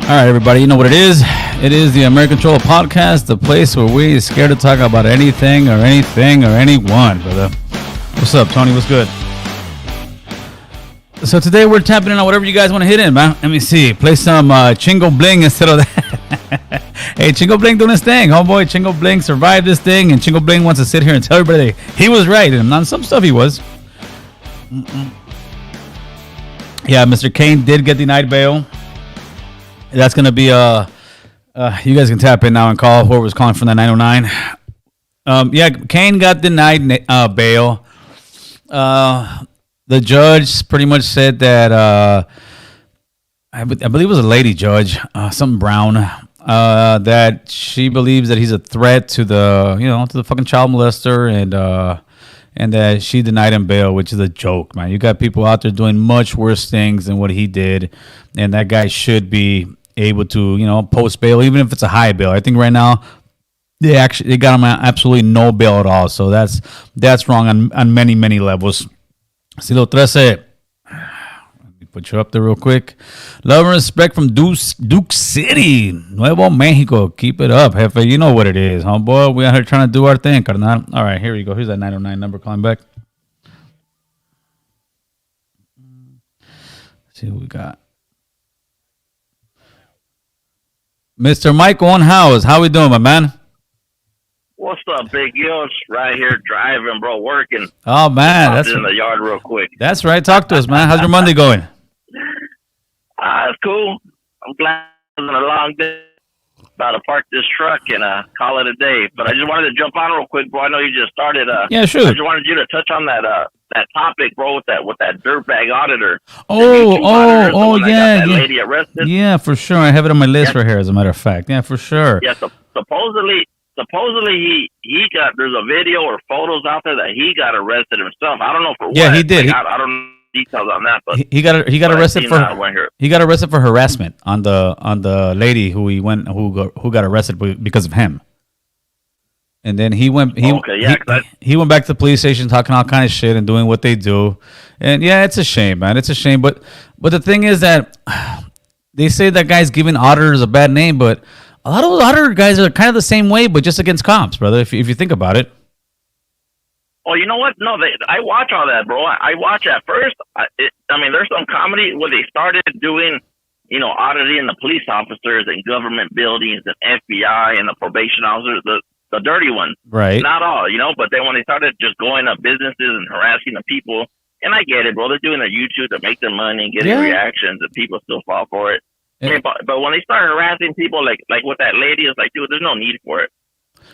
All right, everybody, you know what it is. It is the American Control Podcast, the place where we are scared to talk about anything or anyone, brother. What's up, Tony? What's good? So today we're tapping in on whatever you guys want to hit in, man. Let me see. Play some Chingo Bling instead of that. Hey, Chingo Bling doing his thing. Homeboy, Chingo Bling survived this thing, and Chingo Bling wants to sit here and tell everybody he was right. And on some stuff he was. Yeah, Mr. Cain did get denied bail. That's going to be, you guys can tap in now and call whoever's calling from that 909. Yeah, Cain got denied bail. The judge pretty much said that, I believe it was a lady judge, something Brown, that she believes that he's a threat to the fucking child molester and that she denied him bail, which is a joke, man. You got people out there doing much worse things than what he did, and that guy should be able to, post bail, even if it's a high bail. I think right now they got him absolutely no bail at all. So that's wrong on many levels. Silo 13. Let me put you up there real quick. Love and respect from Duke City, Nuevo Mexico. Keep it up, Jefe. You know what it is, homeboy. We out here trying to do our thing, carnal. All right, here we go. Here's that 909 number calling back. Let's see who we got. Mr. Michael on House. How we doing, my man? What's up, Big Yosh? Right here driving, bro, working. Oh, man. That's in the yard real quick. That's right. Talk to us, man. How's your Monday going? It's cool. I'm glad it's been a long day. About to park this truck and call it a day. But I just wanted to jump on real quick, bro. I know you just started. Yeah, sure. I just wanted you to touch on that topic, bro, with that dirtbag auditor. Yeah. That lady arrested. Yeah, for sure. I have it on my list right here, as a matter of fact. Yeah, for sure. Yeah, supposedly he got, there's a video or photos out there that he got arrested himself. I don't know for what. Yeah, he did. Like, I don't know details on that, but he got arrested for harassment on the lady who got arrested because of him. And then he went back to the police station talking all kind of shit and doing what they do. And yeah, it's a shame, man. It's a shame, but the thing is that they say that guy's giving auditors a bad name, but a lot of those auditor guys are kind of the same way, but just against cops, brother, if you think about it. Well, you know what? No, I watch all that, bro. I watch at first. There's some comedy where they started doing, auditing the police officers and government buildings and FBI and the probation officers, the dirty ones. Right. Not all, but then when they started just going to businesses and harassing the people, and I get it, bro. They're doing their YouTube to make their money and getting reactions, and people still fall for it. Yeah. But when they start harassing people like with that lady, it's like, dude, there's no need for it.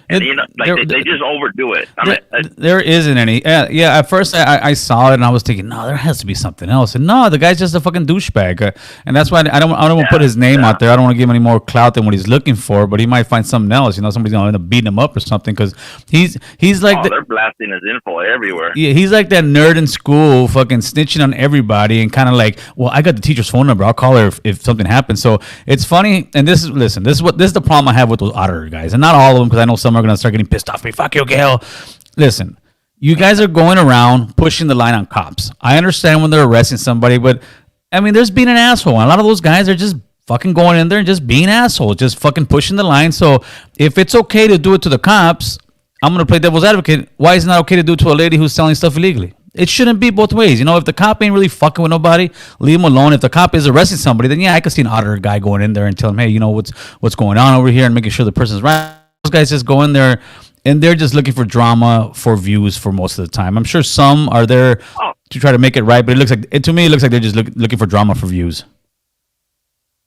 And, they just overdo it. There isn't any. Yeah, at first I saw it and I was thinking, no, there has to be something else. And no, the guy's just a fucking douchebag. And that's why I don't want to put his name out there. I don't want to give him any more clout than what he's looking for. But he might find something else. Somebody's going to end up beating him up or something because he's like. They're blasting his info everywhere. Yeah, he's like that nerd in school, fucking snitching on everybody and kind of like, well, I got the teacher's phone number. I'll call her if something happens. So it's funny. And this is the problem I have with those auditor guys, and not all of them, because I know some are going to start getting pissed off. Fuck you, Gail. Listen, you guys are going around pushing the line on cops. I understand when they're arresting somebody, but there's being an asshole. And a lot of those guys are just fucking going in there and just being assholes, just fucking pushing the line. So if it's okay to do it to the cops, I'm going to play devil's advocate. Why is it not okay to do it to a lady who's selling stuff illegally? It shouldn't be both ways. If the cop ain't really fucking with nobody, leave him alone. If the cop is arresting somebody, then yeah, I could see an auditor guy going in there and tell him, hey, what's going on over here, and making sure the person's right. Those guys just go in there and they're just looking for drama for views for most of the time. I'm sure some are there to try to make it right, but it looks like they're just looking for drama for views.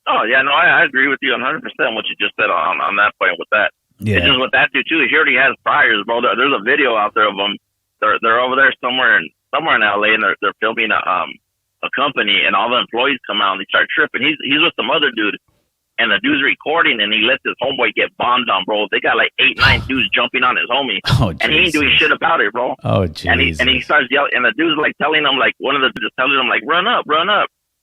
Oh yeah, no, I agree with you 100% what you just said on that point with that. Yeah. It's just with that too. He already has priors, bro. There's a video out there of them. They're over there somewhere in LA, and they're filming a company, and all the employees come out and they start tripping. He's with some other dude. And the dude's recording, and he lets his homeboy get bombed on, bro. They got like 8-9 dudes jumping on his homie, and he ain't doing shit about it, bro. Oh, jeez. And he starts yelling, and the dude's like telling him, like one of the dudes telling him, like, run up.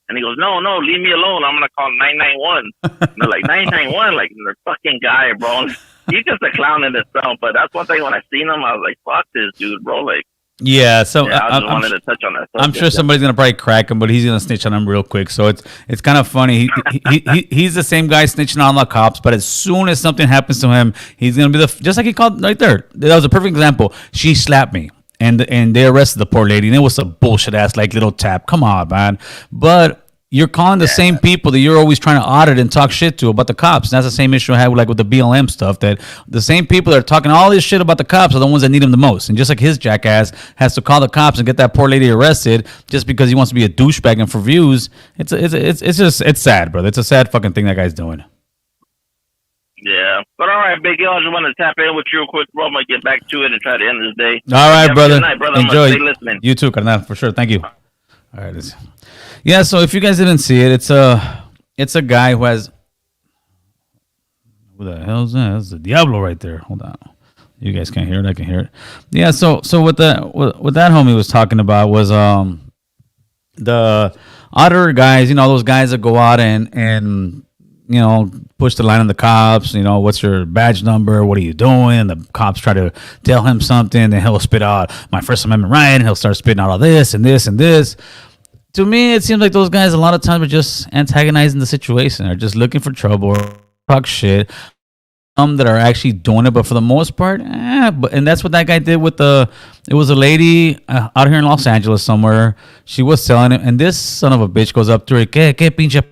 And he goes, no, leave me alone. I'm gonna call 991. And they're like 991, like the fucking guy, bro. He's just a clown in himself. But that's one thing when I seen him, I was like, fuck this dude, bro. Like, Yeah, so Yeah, I just wanted to touch on that. I'm sure somebody's gonna probably crack him, but he's gonna snitch on him real quick. So it's kind of funny. He's the same guy snitching on the cops, but as soon as something happens to him, he's gonna be just like he called right there. That was a perfect example. She slapped me, and they arrested the poor lady, and it was a bullshit ass like little tap. Come on, man. But you're calling the same people that you're always trying to audit and talk shit to about the cops. And that's the same issue I had with the BLM stuff. That the same people that are talking all this shit about the cops are the ones that need them the most. And just like his jackass has to call the cops and get that poor lady arrested just because he wants to be a douchebag and for views, it's sad, brother. It's a sad fucking thing that guy's doing. Yeah. But all right, Big L, I just wanted to tap in with you real quick, bro. I'm going to get back to it and try to end this day. All right, brother. Good night, brother. Enjoy. Stay listening. You too, Carnal, for sure. Thank you. All right. Yeah, so if you guys didn't see it, it's a guy who has, who the hell is that? That's the Diablo right there. Hold on. You guys can't hear it. I can hear it. Yeah, so what that homie was talking about was the other guys, those guys that go out and push the line on the cops, what's your badge number? What are you doing? And the cops try to tell him something, and he'll spit out my First Amendment right, and he'll start spitting out all this and this and this. To me, it seems like those guys a lot of times are just antagonizing the situation. They're just looking for trouble, or talk shit. Some that are actually doing it, but for the most part, and that's what that guy did with it was a lady out here in Los Angeles somewhere. She was selling it, and this son of a bitch goes up to her, que pinche,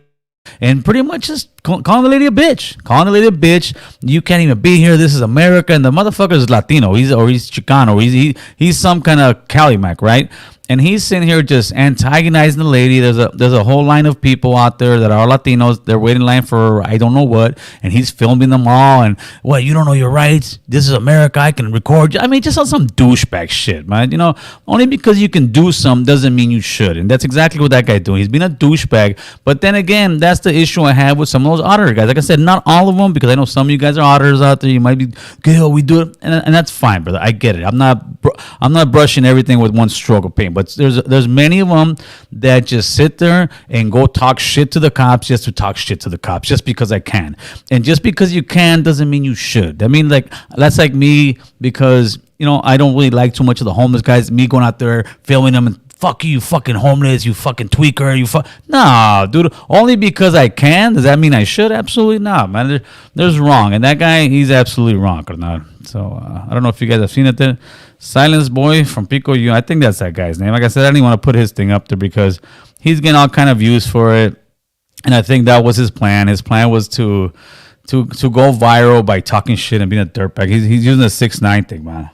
and pretty much just calling the lady a bitch. You can't even be here. This is America, and the motherfucker is Latino. He's Chicano. He's some kind of Calimac, right? And he's sitting here just antagonizing the lady. There's a whole line of people out there that are Latinos. They're waiting in line for I don't know what, and he's filming them all. And you don't know your rights? This is America. I can record you. I mean, just on some douchebag shit, man. Only because you can do something doesn't mean you should. And that's exactly what that guy's doing. He's being a douchebag. But then again, that's the issue I have with some of those auditor guys. Like I said, not all of them, because I know some of you guys are auditors out there. You might be, okay, we do it, and that's fine, brother. I get it. I'm not brushing everything with one stroke of paint. But there's many of them that just sit there and go talk shit to the cops just to talk shit to the cops just because I can. And just because you can doesn't mean you should. I mean, that's like me, because I don't really like too much of the homeless guys. Me going out there filming them and fuck you fucking homeless, you fucking tweaker, nah, dude. Only because I can, does that mean I should? Absolutely not, man. There's wrong, and that guy, he's absolutely wrong, Carnal. So I don't know if you guys have seen it there. Silence Boy from Pico, I think that's that guy's name. Like I said, I didn't want to put his thing up there because he's getting all kind of views for it, and I think that was his plan. His plan was to go viral by talking shit and being a dirtbag. He's using the 6ix9ine thing, man.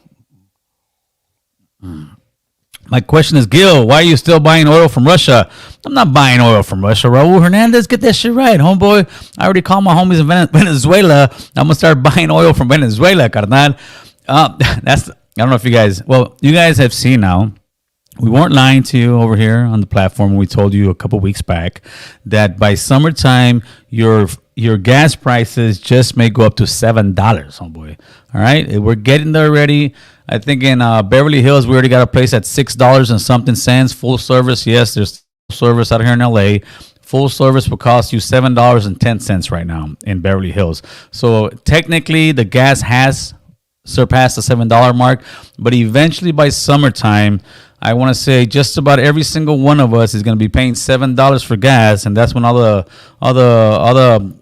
My question is, Gil, why are you still buying oil from Russia? I'm not buying oil from Russia. Raul Hernandez, get that shit right, homeboy. I already called my homies in Venezuela. I'm going to start buying oil from Venezuela, carnal. I don't know if you guys have seen now. We weren't lying to you over here on the platform when we told you a couple weeks back that by summertime, your gas prices just may go up to $7, homeboy. All right? We're getting there already. I think in Beverly Hills, we already got a place at $6 and something cents. Full service, yes, there's full service out here in LA. Full service will cost you $7.10 right now in Beverly Hills. So technically, the gas has surpassed the $7 mark, but eventually by summertime, I want to say just about every single one of us is going to be paying $7 for gas, and that's when all the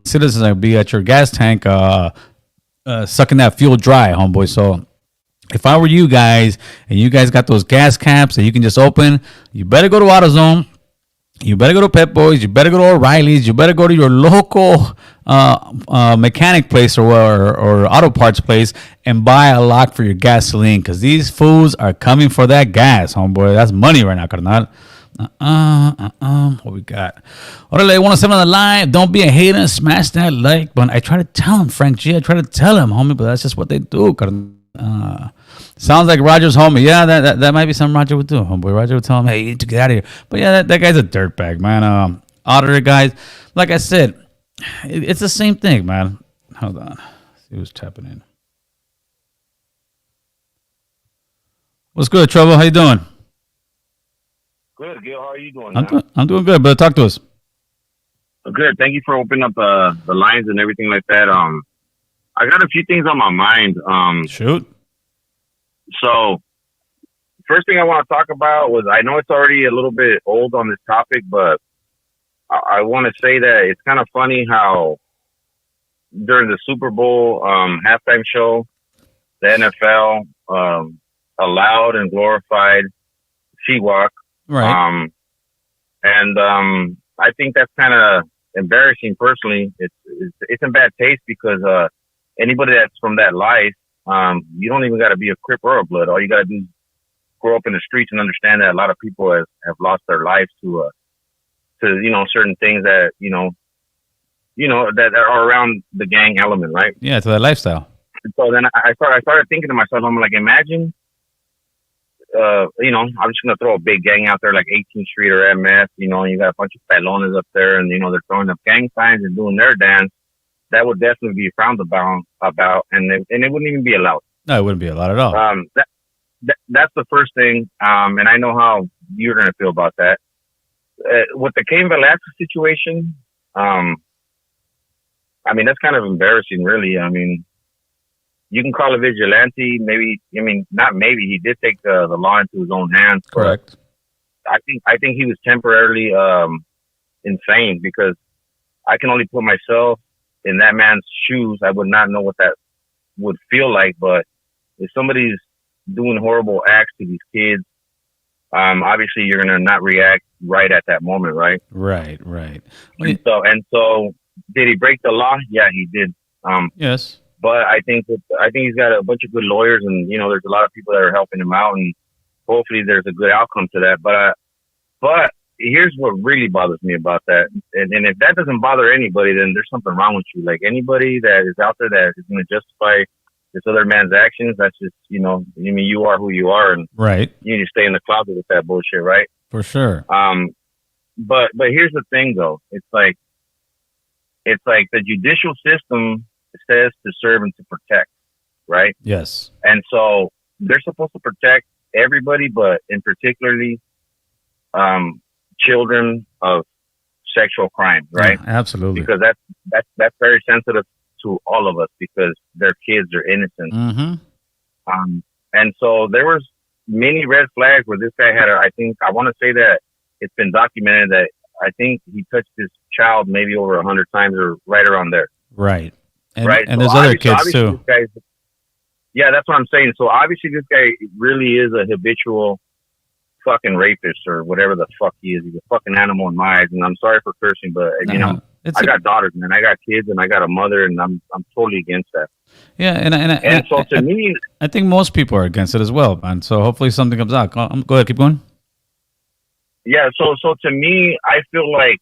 citizens are going to be at your gas tank sucking that fuel dry, homeboy. So if I were you guys and you guys got those gas caps that you can just open, you better go to AutoZone. You better go to Pep Boys. You better go to O'Reilly's. You better go to your local mechanic place or auto parts place and buy a lock for your gasoline, because these fools are coming for that gas, homeboy. That's money right now, carnal. What we got? Orale, 107 on the live. Don't be a hater and smash that like button. I try to tell him, Frank G. I try to tell him, homie, but that's just what they do, carnal. Sounds like Roger's homie. Yeah, that might be something Roger would do, homeboy. Roger would tell him, hey, you need to get out of here. But yeah, that guy's a dirtbag, man. Auditor guys, like I said, it's the same thing, man. Hold on. See who's tapping in. What's good, Trouble? How you doing? Good, Gil. How are you doing? I'm doing good, brother. Talk to us. Good. Thank you for opening up the lines and everything like that. I got a few things on my mind. Shoot. So first thing I want to talk about was, I know it's already a little bit old on this topic, but I want to say that it's kind of funny how during the Super Bowl halftime show, the NFL allowed and glorified Seawalk. Right. I think that's kind of embarrassing personally. It's in bad taste because anybody that's from that life, you don't even got to be a Crip or a Blood. All you got to do is grow up in the streets and understand that a lot of people have lost their lives to certain things that that are around the gang element, right? Yeah, to that lifestyle. And so then I started thinking to myself, I'm like, imagine, I'm just gonna throw a big gang out there like 18th Street or MS, and you got a bunch of pelones up there, and they're throwing up gang signs and doing their dance. That would definitely be frowned about, and it wouldn't even be allowed. No, it wouldn't be allowed at all. That's the first thing, and I know how you're gonna feel about that. With the Cain Velasquez situation, that's kind of embarrassing, really. You can call it vigilante. Maybe, not maybe. He did take the law into his own hands. Correct. I think he was temporarily insane, because I can only put myself in that man's shoes. I would not know what that would feel like. But if somebody's doing horrible acts to these kids, obviously you're gonna not react right at that moment, right? Right. And so, did he break the law? Yeah, he did. Yes. But I think he's got a bunch of good lawyers, and there's a lot of people that are helping him out, and hopefully there's a good outcome to that. But here's what really bothers me about that, and if that doesn't bother anybody, then there's something wrong with you. Like, anybody that is out there that is going to justify this other man's actions, that's just you are who you are, and right. You need to stay in the closet with that bullshit, right? For sure. But here's the thing, though. It's like the judicial system says to serve and to protect, right? Yes. And so they're supposed to protect everybody, but in particularly children of sexual crime, right? Yeah, absolutely. Because that's very sensitive to all of us, because their kids are innocent. Mm-hmm. And so there was many red flags where this guy had I want to say that it's been documented that I think he touched this child maybe over 100 times, or right around there. Right. And, right. And so there's other kids too. Yeah, that's what I'm saying. So obviously this guy really is a habitual fucking rapist, or whatever the fuck he is. He's a fucking animal in my eyes. And I'm sorry for cursing, but I got daughters, man. I got kids, and I got a mother, and I'm totally against that. Yeah, and so to me, I think most people are against it as well, man. So hopefully something comes out. Go ahead, keep going. Yeah, so to me, I feel like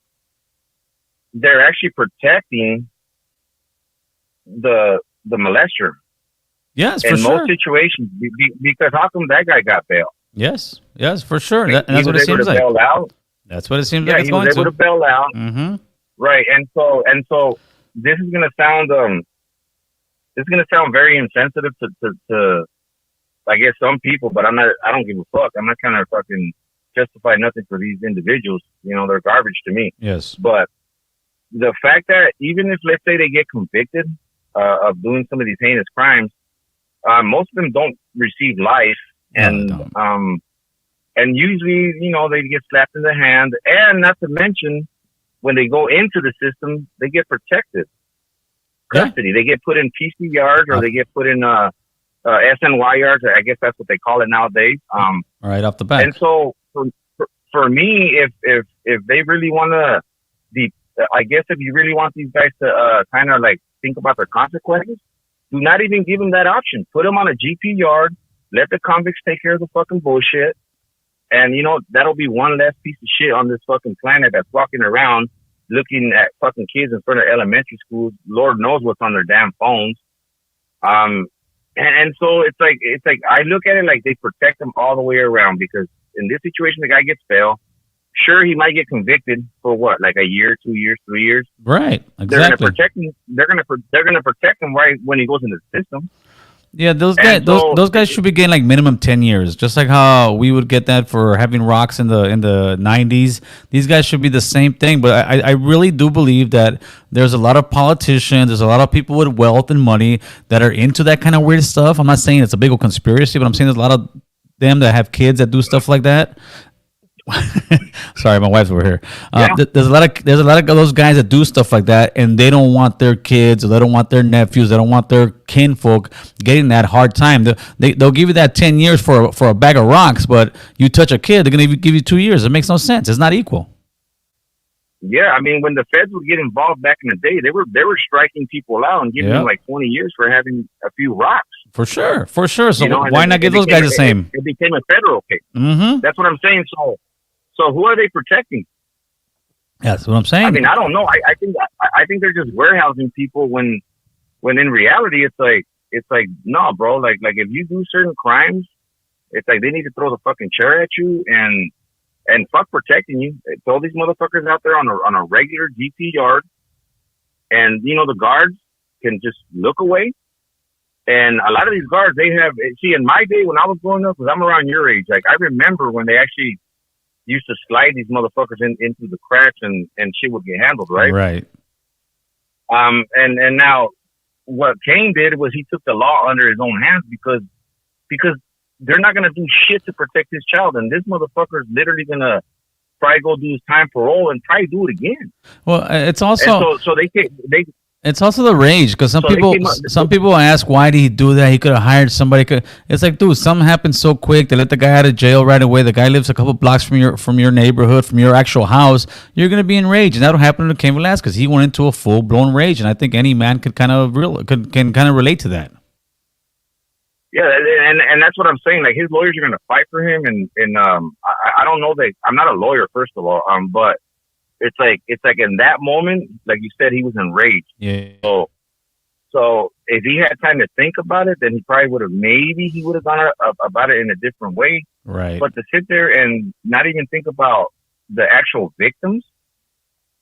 they're actually protecting the molester. Yes, for in sure. most situations, because how come that guy got bail? Yes, for sure. That's what it seems like. That's what it seems like. Yeah, he was able to bail out. Mm-hmm. Right, and so this is gonna sound very insensitive to I guess some people, but I don't give a fuck. I'm not trying to fucking justify nothing for these individuals. They're garbage to me. Yes. But the fact that even if, let's say, they get convicted of doing some of these heinous crimes, most of them don't receive life, and usually, they get slapped in the hand, and not to mention, when they go into the system, they get protected custody. Yeah. They get put in PC yards, or they get put in SNY yards. I guess that's what they call it nowadays. Right off the bat. And so, for me, if they really want to be, I guess if you really want these guys to kind of like think about their consequences, do not even give them that option. Put them on a GP yard. Let the convicts take care of the fucking bullshit. And, that'll be one less piece of shit on this fucking planet that's walking around looking at fucking kids in front of elementary schools. Lord knows what's on their damn phones. And so it's like I look at it like they protect them all the way around, because in this situation, the guy gets bail. Sure, he might get convicted for what, like a year, 2 years, 3 years. Right. Exactly. They're going to protect him. They're going to protect him right when he goes into the system. Yeah, those guys should be getting like minimum 10 years, just like how we would get that for having rocks in the 90s. These guys should be the same thing. But I really do believe that there's a lot of politicians, there's a lot of people with wealth and money that are into that kind of weird stuff. I'm not saying it's a big old conspiracy, but I'm saying there's a lot of them that have kids that do stuff like that. Sorry, my wife's over here. There's a lot of those guys that do stuff like that, and they don't want their kids, or they don't want their nephews, they don't want their kinfolk getting that hard time. They'll give you that 10 years for a bag of rocks, but you touch a kid, they're gonna give you 2 years. It makes no sense. It's not equal. Yeah, I mean, when the feds would get involved back in the day, they were striking people out and giving them like 20 years for having a few rocks. For sure. So why not give those guys the same? It became a federal case. Mm-hmm. That's what I'm saying. So who are they protecting? That's what I'm saying. I mean, I don't know. I think they're just warehousing people when in reality it's like no, bro. Like if you do certain crimes, it's like they need to throw the fucking chair at you and fuck protecting you. Throw these motherfuckers out there on a regular GP yard, and the guards can just look away. And a lot of these guards, they have in my day when I was growing up, because I'm around your age, like I remember when they actually used to slide these motherfuckers into the cracks and shit would get handled, right? Right. And now what Cain did was he took the law under his own hands because they're not gonna do shit to protect his child, and this motherfucker's literally gonna probably go do his time parole and probably do it again. Well, it's also they. It's also the rage, because some people ask, why did he do that? He could have hired somebody. It's like, dude, something happened so quick. They let the guy out of jail right away. The guy lives a couple blocks from your neighborhood, from your actual house. You're gonna be enraged, and that'll happen to Cain Velasquez. He went into a full blown rage, and I think any man can kind of relate to that. Yeah, and that's what I'm saying. Like his lawyers are gonna fight for him, and I don't know that I'm not a lawyer, first of all, but. It's like in that moment, like you said, he was enraged. Yeah. So if he had time to think about it, then he probably would have gone about it in a different way. Right. But to sit there and not even think about the actual victims,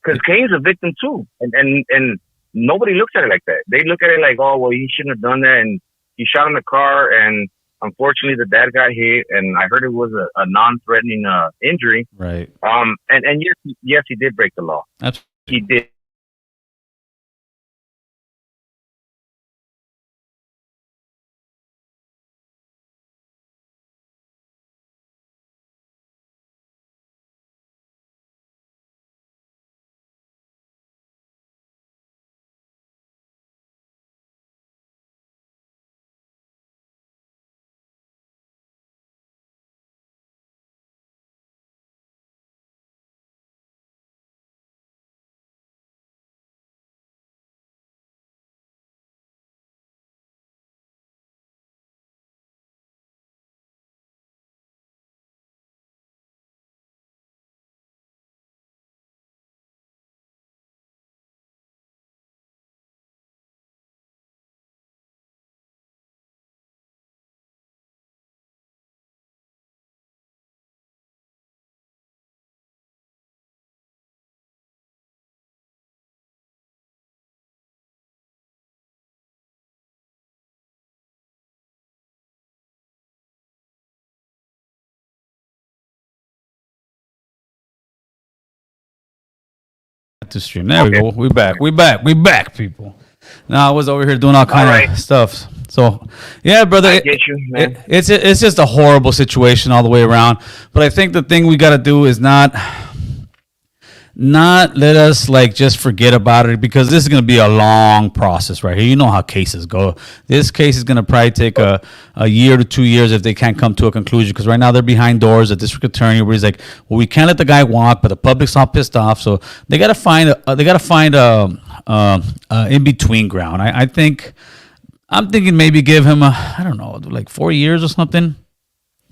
because Cain's a victim too, and nobody looks at it like that. They look at it like, oh well, he shouldn't have done that, and he shot in the car, and unfortunately, the dad got hit, and I heard it was a non-threatening injury. Right. And yes, he did break the law. Absolutely. He did. To stream. There we go. We back, people. Now I was over here doing all kind of stuff. So, yeah, brother, I get you, man. It's just a horrible situation all the way around. But I think the thing we got to do is not let us like just forget about it, because this is going to be a long process right here. You know how cases go. This case is going to probably take a year to 2 years if they can't come to a conclusion, because right now they're behind doors. The district attorney, where he's like, well, we can't let the guy walk, but the public's all pissed off, so they got to find a in between ground. I'm thinking maybe give him I don't know, like 4 years or something.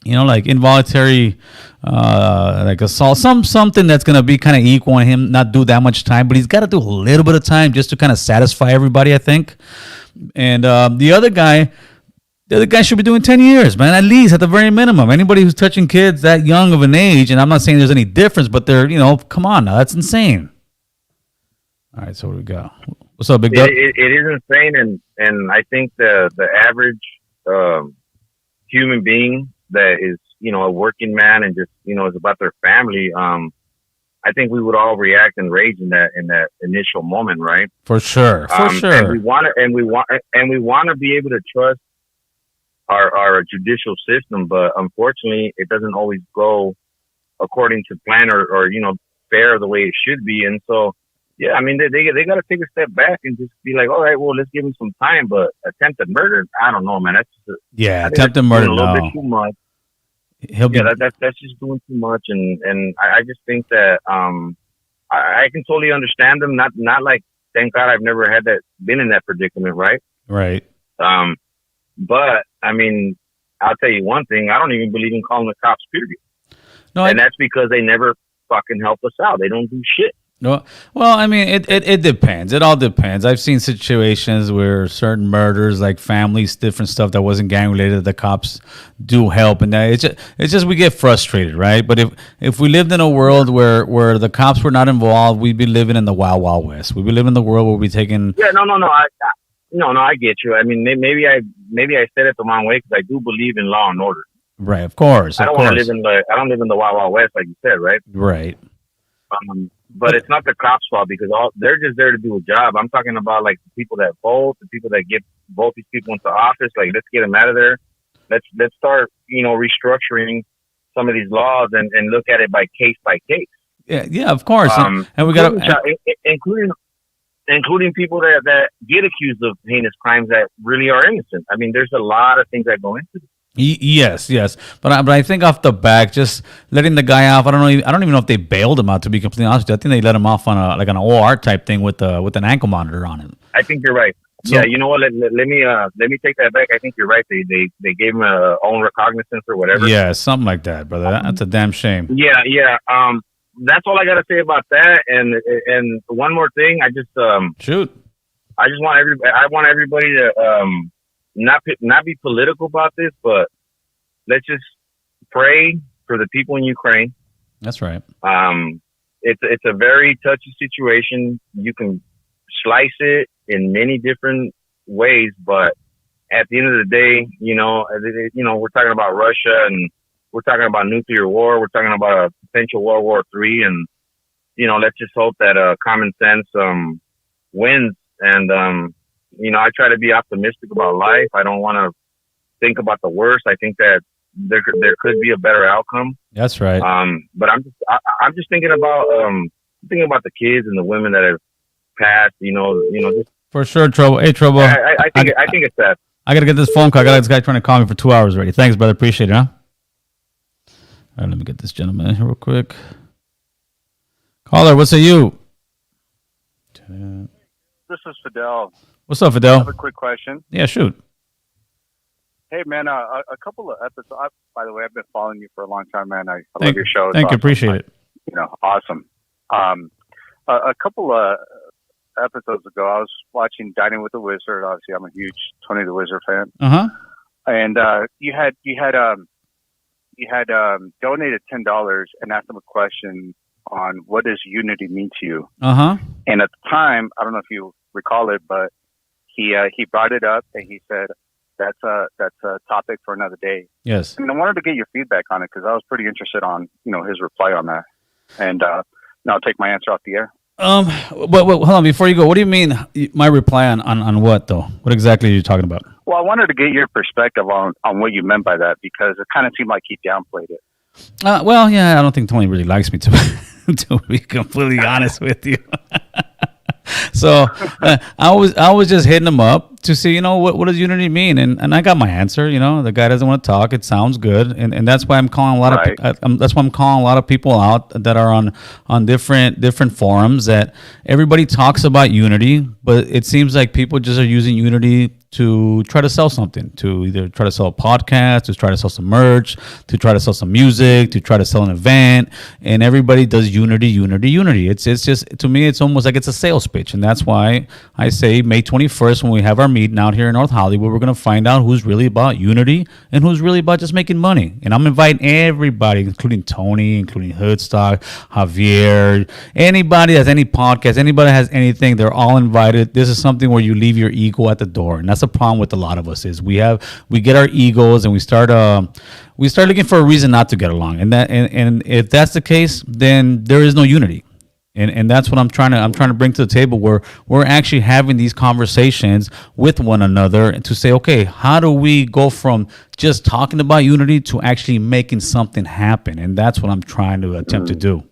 Like involuntary, like assault, something that's gonna be kind of equal on him. Not do that much time, but he's got to do a little bit of time just to kind of satisfy everybody, I think. And the other guy should be doing 10 years, man, at least, at the very minimum. Anybody who's touching kids that young of an age, and I'm not saying there's any difference, but they're, come on now, that's insane. All right, so what do we got? What's up, Big Doug? It is insane, and I think the average human being that is, a working man and just, is about their family, I think we would all react and rage in that initial moment, right? For sure. And we want to be able to trust our judicial system, but unfortunately, it doesn't always go according to plan or fair the way it should be. And so, yeah, I mean, they got to take a step back and just be like, all right, well, let's give him some time. But attempted murder, I don't know, man. That's just attempted murder, a little bit too much. That's just doing too much, and I just think that I can totally understand them. Not like, thank God I've never been in that predicament, right? Right. But I mean, I'll tell you one thing: I don't even believe in calling the cops, period. No, and that's because they never fucking help us out. They don't do shit. No, well, I mean, it depends. It all depends. I've seen situations where certain murders, like families, different stuff that wasn't gang related, the cops do help, and that it's just we get frustrated, right? But if we lived in a world where the cops were not involved, we'd be living in the wild west. We'd be living in the world where we'd be taking. Yeah, no, I get you. I mean, maybe I said it the wrong way because I do believe in law and order. Right, of course. I don't want to live in I don't live in the wild west, like you said, right? Right. But it's not the cops' fault because they're just there to do a job. I'm talking about like the people that vote, the people that vote these people into office. Like, let's get them out of there. Let's start, restructuring some of these laws and look at it by case. Yeah, of course. And we got including people that get accused of heinous crimes that really are innocent. I mean, there's a lot of things that go into it. Yes, but I think off the back, just letting the guy off. I don't even know if they bailed him out. To be completely honest with you, I think they let him off on an OR type thing with an ankle monitor on him. I think you're right. So, yeah, you know what? Let me take that back. I think you're right. They gave him a own recognizance or whatever. Yeah, something like that, brother. That's a damn shame. Yeah. That's all I got to say about that. And one more thing, I just shoot. I want everybody to not be political about this, but let's just pray for the people in Ukraine. That's right. It's a very touchy situation. You can slice it in many different ways, but at the end of the day, we're talking about Russia and we're talking about nuclear war. We're talking about a potential World War III, and let's just hope that common sense wins. And I try to be optimistic about life. I don't want to think about the worst. I think that there could be a better outcome. That's right. But I'm just thinking about the kids and the women that have passed. Just for sure, Trouble. Hey, Trouble. I think it's sad. I gotta get this phone call. I got this guy trying to call me for 2 hours already. Thanks, brother. Appreciate it, huh? All right, let me get this gentleman in here real quick. Caller, what's you? This is Fidel. What's up, Fidel? I have a quick question. Yeah, shoot. Hey, man, a couple of episodes. By the way, I've been following you for a long time, man. I love your show. Thank you. Appreciate it. Awesome. A couple of episodes ago, I was watching Dining with the Wizard. Obviously, I'm a huge Tony the Wizard fan. Uh-huh. And you had donated $10 and asked him a question on what does unity mean to you. Uh-huh. And at the time, I don't know if you recall it, but he brought it up and he said that's a topic for another day. Yes. And I wanted to get your feedback on it because I was pretty interested on his reply on that. And I'll take my answer off the air. But hold on, before you go, what do you mean my reply on what though? What exactly are you talking about? Well, I wanted to get your perspective on what you meant by that because it kind of seemed like he downplayed it. Well, yeah, I don't think Tony really likes me to be completely honest with you. So I was just hitting him up to see, what does unity mean, and I got my answer. The guy doesn't want to talk. It sounds good, and that's why I'm calling a lot of that's why I'm calling a lot of people out that are on different forums that everybody talks about unity, but it seems like people just are using unity to try to sell something, to either try to sell a podcast, to try to sell some merch, to try to sell some music, to try to sell an event, and everybody does unity. It's just, to me, it's almost like it's a sales pitch, and that's why I say May 21st, when we have our meeting out here in North Hollywood, we're going to find out who's really about unity and who's really about just making money. And I'm inviting everybody, including Tony, including Hoodstock, Javier, anybody has any podcast, anybody has anything, they're all invited. This is something where you leave your ego at the door, and that's the problem with a lot of us is we get our egos and we start looking for a reason not to get along, and if that's the case, then there is no unity. And that's what I'm trying to bring to the table, where we're actually having these conversations with one another and to say, okay, how do we go from just talking about unity to actually making something happen? And that's what I'm trying to attempt to do.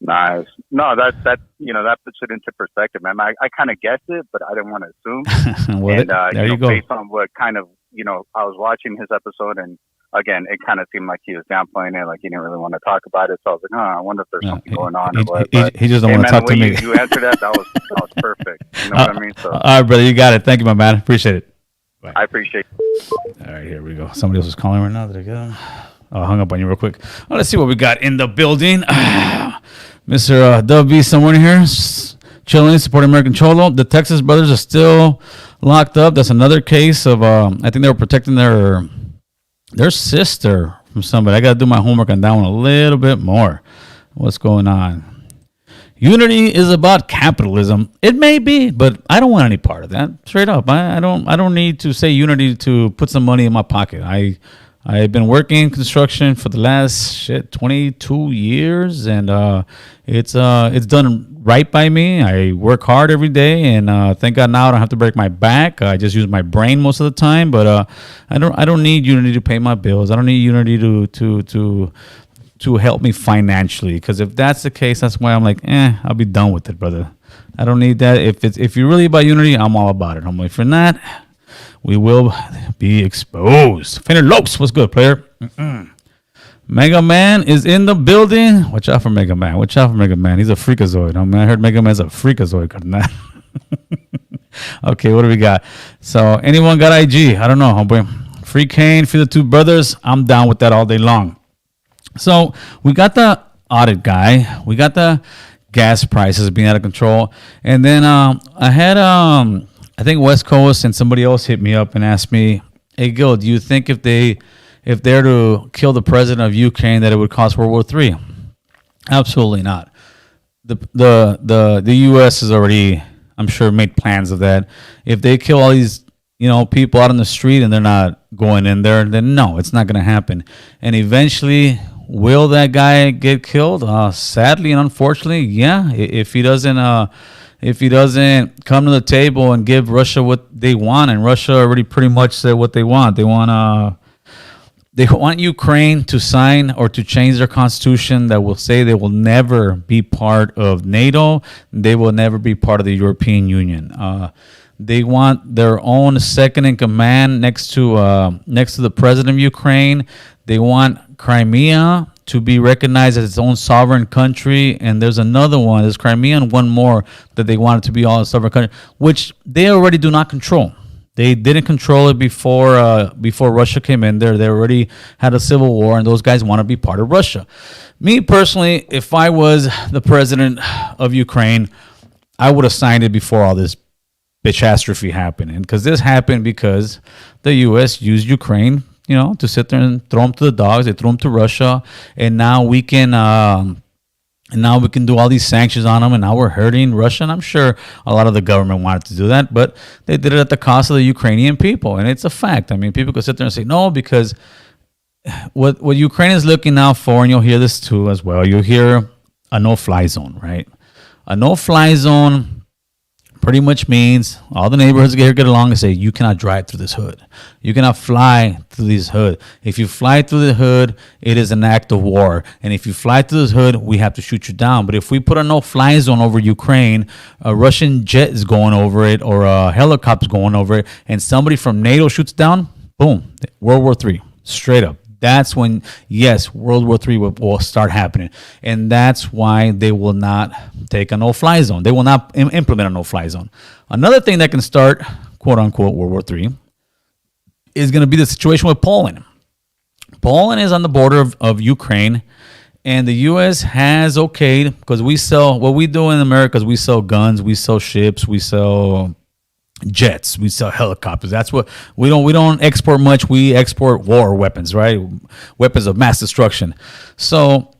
Nice. No, that that puts it into perspective, man. I kind of guessed it, but I didn't want to assume. Well, and there you go. based on what kind of I was watching his episode, and again, it kind of seemed like he was downplaying it, like he didn't really want to talk about it. So I was like, I wonder if there's something going on. He just don't want to talk to me. You answered that. That was perfect. You know what I mean? So, all right, brother, you got it. Thank you, my man. Appreciate it. Bye. I appreciate it. All right, here we go. Somebody else is calling right now. Did I get him? Oh, I hung up on you real quick. Oh, let's see what we got in the building. Mr. W. somewhere in here, chilling, supporting American Cholo. The Texas brothers are still locked up. That's another case of, I think they were protecting their sister from somebody. I got to do my homework on that one a little bit more. What's going on? Unity is about capitalism. It may be, but I don't want any part of that. Straight up, I don't need to say unity to put some money in my pocket. I've been working in construction for the last 22 years, and it's done right by me. I work hard every day, and thank God now I don't have to break my back. I just use my brain most of the time, but I don't need unity to pay my bills. I don't need unity to help me financially, because if that's the case, that's why I'm like, I'll be done with it, brother. I don't need that. If you're really about unity, I'm all about it. I'm like, for that, we will be exposed. Fender Lopes, what's good, player? Mega Man is in the building. Watch out for Mega Man. Watch out for Mega Man. He's a freakazoid. I heard Mega Man's a freakazoid. Okay, what do we got? So, anyone got IG? I don't know, homeboy. Free Cain, free the two brothers. I'm down with that all day long. So, we got the audit guy. We got the gas prices being out of control. And then I had... I think West Coast and somebody else hit me up and asked me, "Hey, Gil, do you think if they're to kill the president of Ukraine that it would cause World War III?" Absolutely not. The U.S. has already, I'm sure, made plans of that. If they kill all these people out on the street and they're not going in there, then no, it's not going to happen. And eventually, will that guy get killed? Sadly and unfortunately, yeah. If he doesn't come to the table and give Russia what they want, and Russia already pretty much said what they want. They want Ukraine to sign or to change their constitution that will say they will never be part of NATO. They will never be part of the European Union. They want their own second in command next to the president of Ukraine. They want Crimea to be recognized as its own sovereign country, and there's another one, there's Crimea and one more that they want it to be all a sovereign country, which they already do not control. They didn't control it before Russia came in there. They already had a civil war, and those guys want to be part of Russia. Me personally, if I was the president of Ukraine, I would have signed it before all this bitchastrophe happened, and because this happened because the U.S. used Ukraine, to sit there and throw them to the dogs. They threw them to Russia, and now we can do all these sanctions on them, and now we're hurting Russia. And I'm sure a lot of the government wanted to do that, but they did it at the cost of the Ukrainian people, and it's a fact. I mean, people could sit there and say no, because what Ukraine is looking out for, and you'll hear this too as well. You'll hear a no-fly zone, right? A no-fly zone pretty much means all the neighborhoods get along and say, you cannot drive through this hood. You cannot fly through this hood. If you fly through the hood, it is an act of war. And if you fly through this hood, we have to shoot you down. But if we put a no-fly zone over Ukraine, a Russian jet is going over it or a helicopter is going over it, and somebody from NATO shoots down, boom, World War III, straight up. That's when, yes, World War III will start happening. And that's why they will not take a no-fly zone. They will not implement a no-fly zone. Another thing that can start, quote-unquote, World War III is going to be the situation with Poland. Poland is on the border of Ukraine, and the U.S. has okayed, because we sell, what we do in America is we sell guns, we sell ships, we sell jets, we sell helicopters. That's what we don't export much. We export war weapons, right? Weapons of mass destruction. So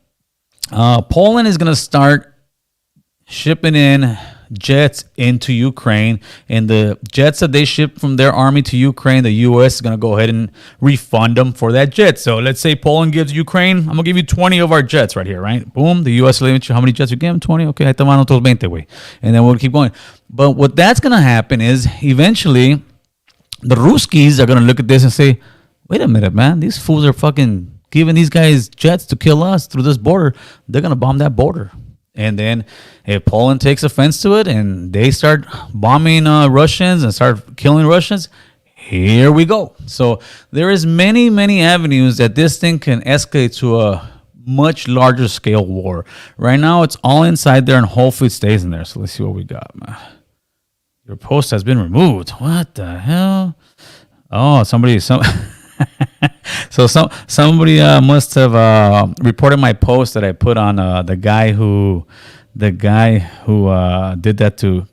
Poland is going to start shipping in jets into Ukraine, and the jets that they ship from their army to Ukraine, the U.S. is going to go ahead and refund them for that jet. So let's say Poland gives Ukraine, I'm going to give you 20 of our jets right here, right? Boom, the U.S. will how many jets you give them? 20? Okay, ahí te van otros 20, güey. And then we'll keep going. But what that's going to happen is eventually the Ruskies are going to look at this and say, wait a minute, man, these fools are fucking giving these guys jets to kill us through this border. They're going to bomb that border. And then if Poland takes offense to it and they start bombing Russians and start killing Russians, here we go. So there is many, many avenues that this thing can escalate to a much larger scale war. Right now, it's all inside there and hopefully it stays in there. So let's see what we got, man. Your post has been removed. What the hell? Oh, somebody must have reported my post that I put on the guy who did that to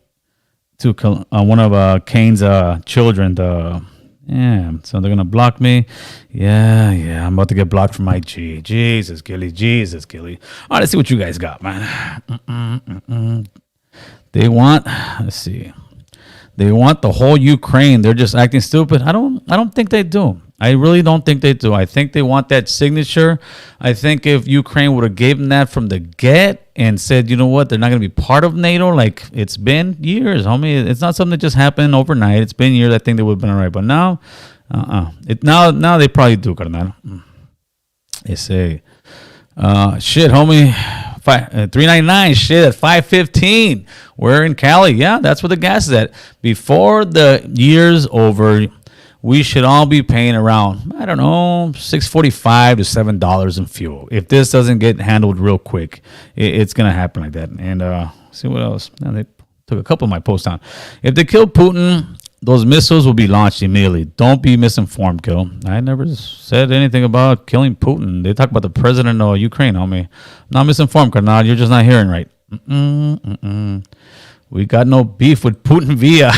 one of Cain's children. So they're gonna block me. Yeah, I'm about to get blocked from IG. Jesus, Gilly. All right, let's see what you guys got, man. They want. Let's see. They want the whole Ukraine. They're just acting stupid. I don't think they do. I really don't think they do. I think they want that signature. I think if Ukraine would have given that from the get and said, you know what, they're not going to be part of NATO, like it's been years, homie. It's not something that just happened overnight. It's been years. I think they would have been all right. But now, now they probably do, carnal. They say, shit, homie. $3.99 shit at $5.15. We're in Cali. Yeah, that's where the gas is at. Before the year's over, we should all be paying around, I don't know, $6.45 to $7 in fuel. If this doesn't get handled real quick, it's going to happen like that. And see what else. They took a couple of my posts down. If they kill Putin, those missiles will be launched immediately. Don't be misinformed, Gil. I never said anything about killing Putin. They talk about the president of Ukraine, homie. Not misinformed, carnal. You're just not hearing right. We got no beef with Putin via.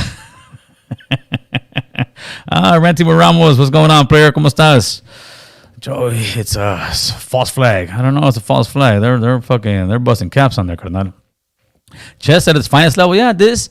Ranty Ramos, what's going on, player? ¿Cómo estás? Joey, it's a false flag. I don't know. It's a false flag. They're busting caps on there, carnal. Chess at its finest level. Yeah, this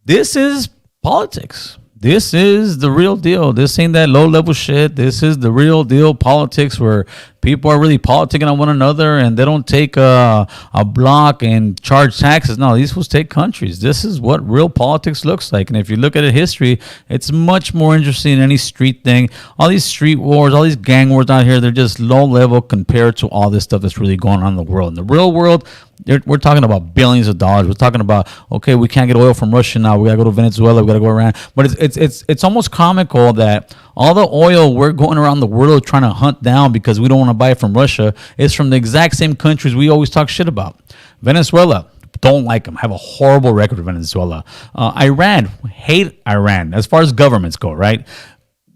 is politics. This is the real deal. This ain't that low level shit. This is the real deal politics where people are really politicking on one another and they don't take a block and charge taxes. No, these fools take countries. This is what real politics looks like. And if you look at it history, it's much more interesting than any street thing. All these street wars, all these gang wars out here, they're just low level compared to all this stuff that's really going on in the world. In the real world, we're talking about billions of dollars. We're talking about, okay, we can't get oil from Russia now. We got to go to Venezuela. We got to go around. But it's almost comical that all the oil we're going around the world trying to hunt down because we don't want to buy it from Russia is from the exact same countries we always talk shit about. Venezuela, don't like them. Have a horrible record with Venezuela. Iran, hate Iran as far as governments go, right?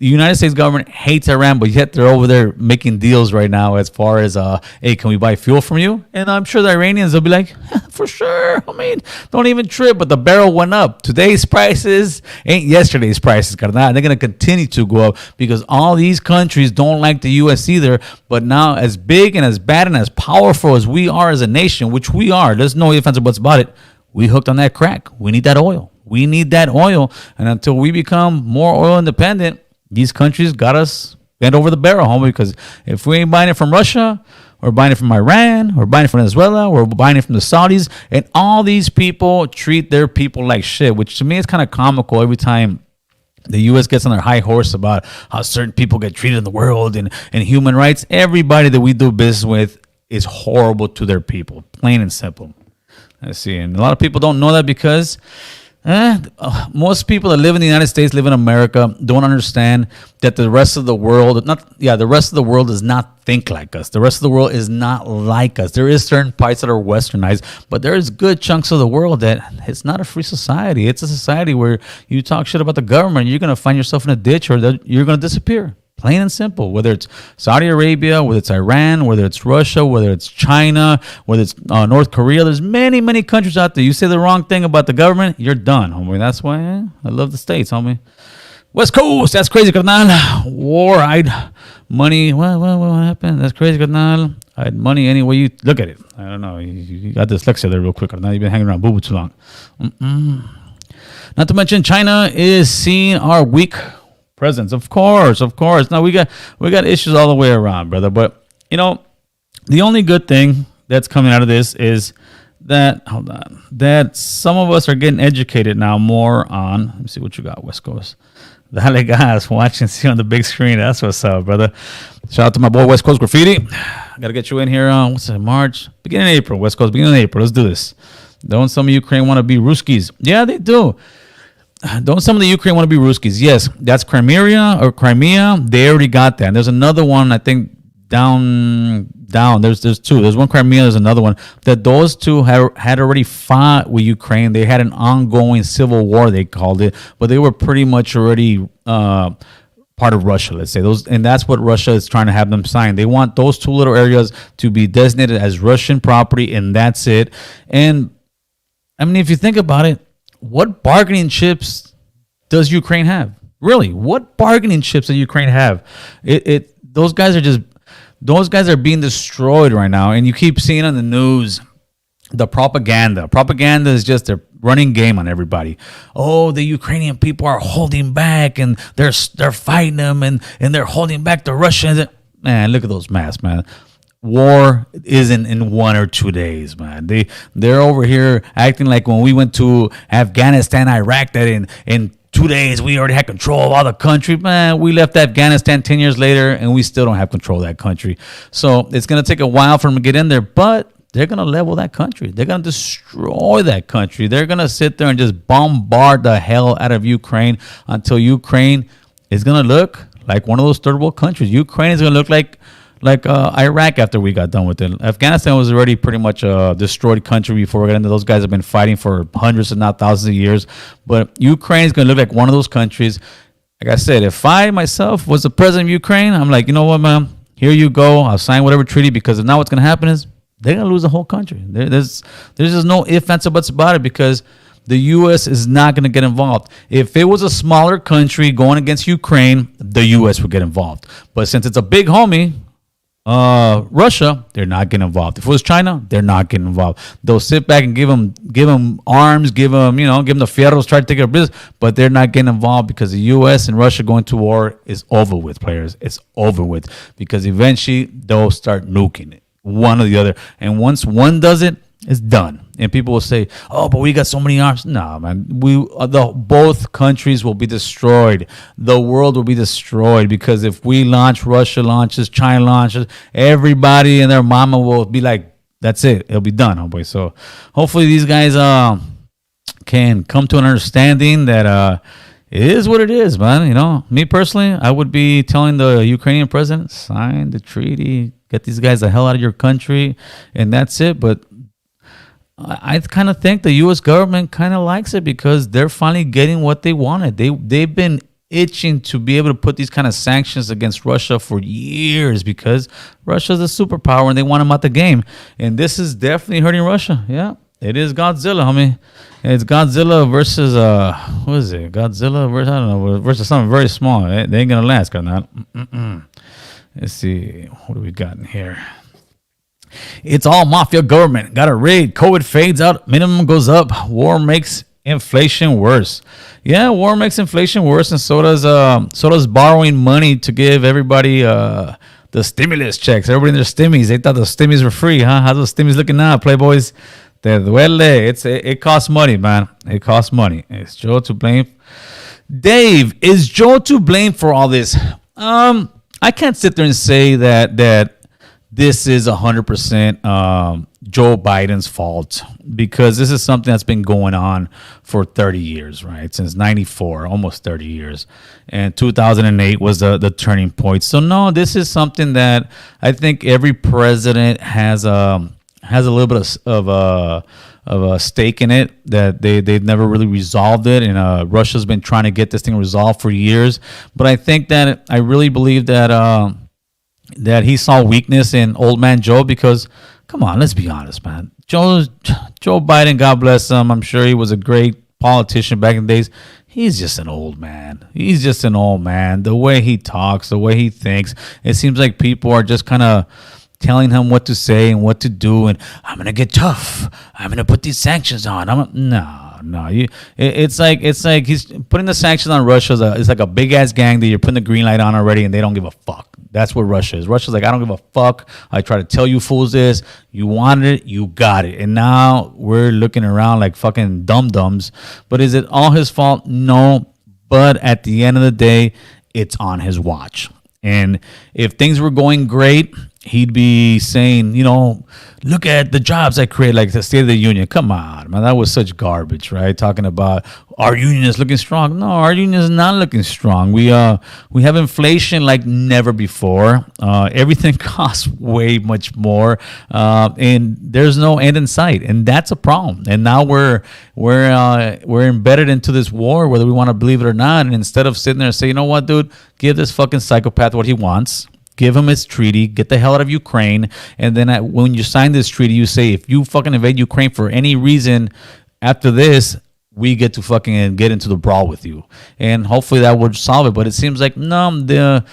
The United States government hates Iran, but yet they're over there making deals right now as far as, hey, can we buy fuel from you? And I'm sure the Iranians will be like, for sure. I mean, don't even trip. But the barrel went up. Today's prices ain't yesterday's prices, carnal. They're going to continue to go up because all these countries don't like the U.S. either. But now, as big and as bad and as powerful as we are as a nation, which we are, there's no ifs, ands, or buts about it, we hooked on that crack. We need that oil. We need that oil. And until we become more oil independent, these countries got us bent over the barrel, homie, because if we ain't buying it from Russia, we're buying it from Iran, we're buying it from Venezuela, we're buying it from the Saudis, and all these people treat their people like shit, which to me is kind of comical every time the U.S. gets on their high horse about how certain people get treated in the world and human rights. Everybody that we do business with is horrible to their people, plain and simple. Let's see, and a lot of people don't know that because most people that live in the United States, live in America, don't understand that the rest of the world, the rest of the world does not think like us. The rest of the world is not like us. There is certain parts that are westernized, but there is good chunks of the world that it's not a free society. It's a society where you talk shit about the government, you're going to find yourself in a ditch or you're going to disappear. Plain and simple. Whether it's Saudi Arabia, whether it's Iran, whether it's Russia, whether it's China, whether it's North Korea, there's many, many countries out there. You say the wrong thing about the government, you're done, homie. That's why I love the States, homie. West Coast, that's crazy, carnal. War, money. What happened? That's crazy, carnal. Hide money any way you look at it. I don't know. You got dyslexia there real quick. Now you've been hanging around boo-boo too long. Not to mention, China is seeing our weak presence. Of course. Now we got issues all the way around, brother. But the only good thing that's coming out of this is that that some of us are getting educated now more on. Let me see what you got, West Coast. Dale guys, watching, see on the big screen. That's what's up, brother. Shout out to my boy West Coast Graffiti. Got to get you in here on what's it, March, beginning of April. West Coast, beginning of April. Let's do this. Don't some of Ukraine want to be Ruskies? Yeah, they do. Don't some of the Ukraine want to be Ruskies? Yes, that's Crimea. They already got that. And there's another one, I think, down. There's two. There's one Crimea. There's another one. That those two had already fought with Ukraine. They had an ongoing civil war, they called it, but they were pretty much already part of Russia. Let's say those, and that's what Russia is trying to have them sign. They want those two little areas to be designated as Russian property, and that's it. And I mean, if you think about it, what bargaining chips does Ukraine have? Really, what bargaining chips does Ukraine have? Those guys are being destroyed right now, and you keep seeing on the news the propaganda. Propaganda is just a running game on everybody. Oh, the Ukrainian people are holding back, and they're fighting them, and they're holding back the Russians. Man, look at those masks, man. War isn't in 1 or 2 days, man. They're over here acting like when we went to Afghanistan, Iraq, that in 2 days we already had control of all the country. Man, we left Afghanistan 10 years later, and we still don't have control of that country. So it's going to take a while for them to get in there, but they're going to level that country. They're going to destroy that country. They're going to sit there and just bombard the hell out of Ukraine until Ukraine is going to look like one of those third world countries. Ukraine is going to look like Iraq after we got done with it. Afghanistan was already pretty much a destroyed country before we got into. Those guys have been fighting for hundreds and not thousands of years. But Ukraine is going to look like one of those countries. Like I said, if I myself was the president of Ukraine, I'm like, you know what, man? Here you go. I'll sign whatever treaty, because if not, what's going to happen is they're going to lose the whole country. There's just no ifs, ands, or buts about it, because the U.S. is not going to get involved. If it was a smaller country going against Ukraine, the U.S. would get involved. But since it's a big homie, Russia, they're not getting involved. If it was China, they're not getting involved. They'll sit back and give them arms, give them the fierros, try to take care of business, but they're not getting involved, because the U.S. and Russia going to war is over with, players. It's over with, because eventually they'll start nuking it, one or the other. And once one does it, it's done. And people will say, "Oh, but we got so many arms." No, man. Both countries will be destroyed. The world will be destroyed, because if we launch, Russia launches, China launches, everybody and their mama will be like, "That's it. It'll be done, homeboy." So hopefully these guys can come to an understanding that it is what it is, man. Me personally, I would be telling the Ukrainian president, sign the treaty, get these guys the hell out of your country, and that's it. But I kind of think the U.S. government kind of likes it, because they're finally getting what they wanted. They've been itching to be able to put these kind of sanctions against Russia for years, because Russia's a superpower and they want them out the game. And this is definitely hurting Russia. Yeah, it is Godzilla, homie. It's Godzilla versus what is it? Godzilla versus, I don't know, versus something very small. They ain't gonna last, or not. Let's see, what do we got in here? It's all mafia government. Got a raid. COVID fades out. Minimum goes up. War makes inflation worse. Yeah, war makes inflation worse, and so does borrowing money to give everybody the stimulus checks. Everybody in their stimmies. They thought the stimmies were free, huh? How's those stimmies looking now, playboys? Te duele. It costs money, man. It costs money. Is Joe to blame? Dave, is Joe to blame for all this? I can't sit there and say that this is 100% Joe Biden's fault, because this is something that's been going on for 30 years, right? Since 94, almost 30 years. And 2008 was the turning point. So no, this is something that I think every president has a little bit of a stake in it, that they've never really resolved it. And Russia's been trying to get this thing resolved for years. But I really believe that he saw weakness in old man Joe, because, come on, let's be honest, man. Joe Biden, God bless him. I'm sure he was a great politician back in the days. He's just an old man. He's just an old man. The way he talks, the way he thinks, it seems like people are just kind of telling him what to say and what to do, and I'm gonna get tough. I'm gonna put these sanctions on. It's like he's putting the sanctions on Russia. It's like a big ass gang that you're putting the green light on already, and they don't give a fuck. That's what Russia is. Russia's like, I don't give a fuck. I try to tell you fools this. You wanted it, you got it. And now we're looking around like fucking dum-dums. But is it all his fault? No. But at the end of the day, it's on his watch. And if things were going great, he'd be saying, look at the jobs I create, like the State of the Union. Come on, man. That was such garbage, right? Talking about our union is looking strong. No, our union is not looking strong. We have inflation like never before. Everything costs way much more, and there's no end in sight, and that's a problem. And now we're embedded into this war, whether we want to believe it or not. And instead of sitting there and say, you know what, dude, give this fucking psychopath what he wants. Give him his treaty, get the hell out of Ukraine, and then when you sign this treaty, you say, if you fucking invade Ukraine for any reason after this, we get to fucking get into the brawl with you. And hopefully that would solve it. But it seems like, the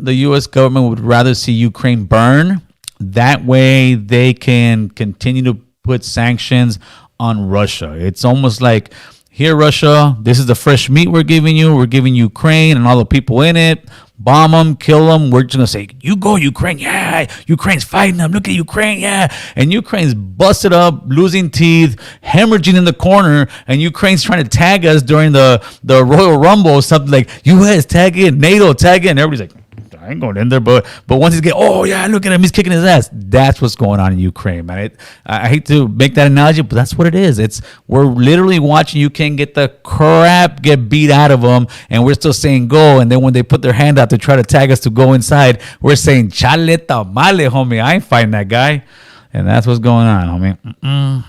U.S. government would rather see Ukraine burn. That way they can continue to put sanctions on Russia. It's almost like, here, Russia, this is the fresh meat we're giving you. We're giving Ukraine and all the people in it. Bomb them, kill them. We're just going to say, you go, Ukraine. Yeah, Ukraine's fighting them. Look at Ukraine. Yeah. And Ukraine's busted up, losing teeth, hemorrhaging in the corner. And Ukraine's trying to tag us during the Royal Rumble or something like, U.S. tag in, NATO tag in. And everybody's like, I ain't going in there, but once he's oh yeah, look at him, he's kicking his ass. That's what's going on in Ukraine, man. I hate to make that analogy, but that's what it is. We're literally watching Ukraine get the crap get beat out of them, and we're still saying go. And then when they put their hand out to try to tag us to go inside, we're saying chale tamale, homie. I ain't fighting that guy, and that's what's going on, homie.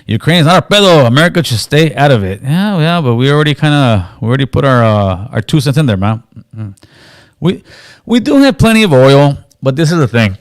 Ukraine's not a pedo. America should stay out of it. Yeah, but we already put our 2 cents in there, man. We do have plenty of oil, but this is the thing.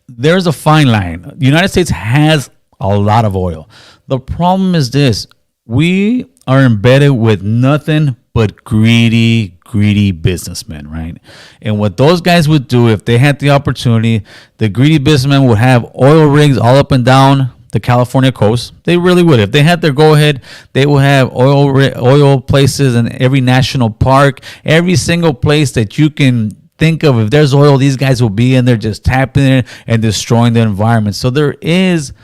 There's a fine line. The United States has a lot of oil. The problem is this. We are embedded with nothing but greedy businessmen, right? And what those guys would do if they had the opportunity, the greedy businessmen would have oil rigs all up and down the California coast. They really would. If they had their go-ahead, they would have oil places in every national park, every single place that you can think of. If there's oil, these guys will be in there just tapping it and destroying the environment. So there's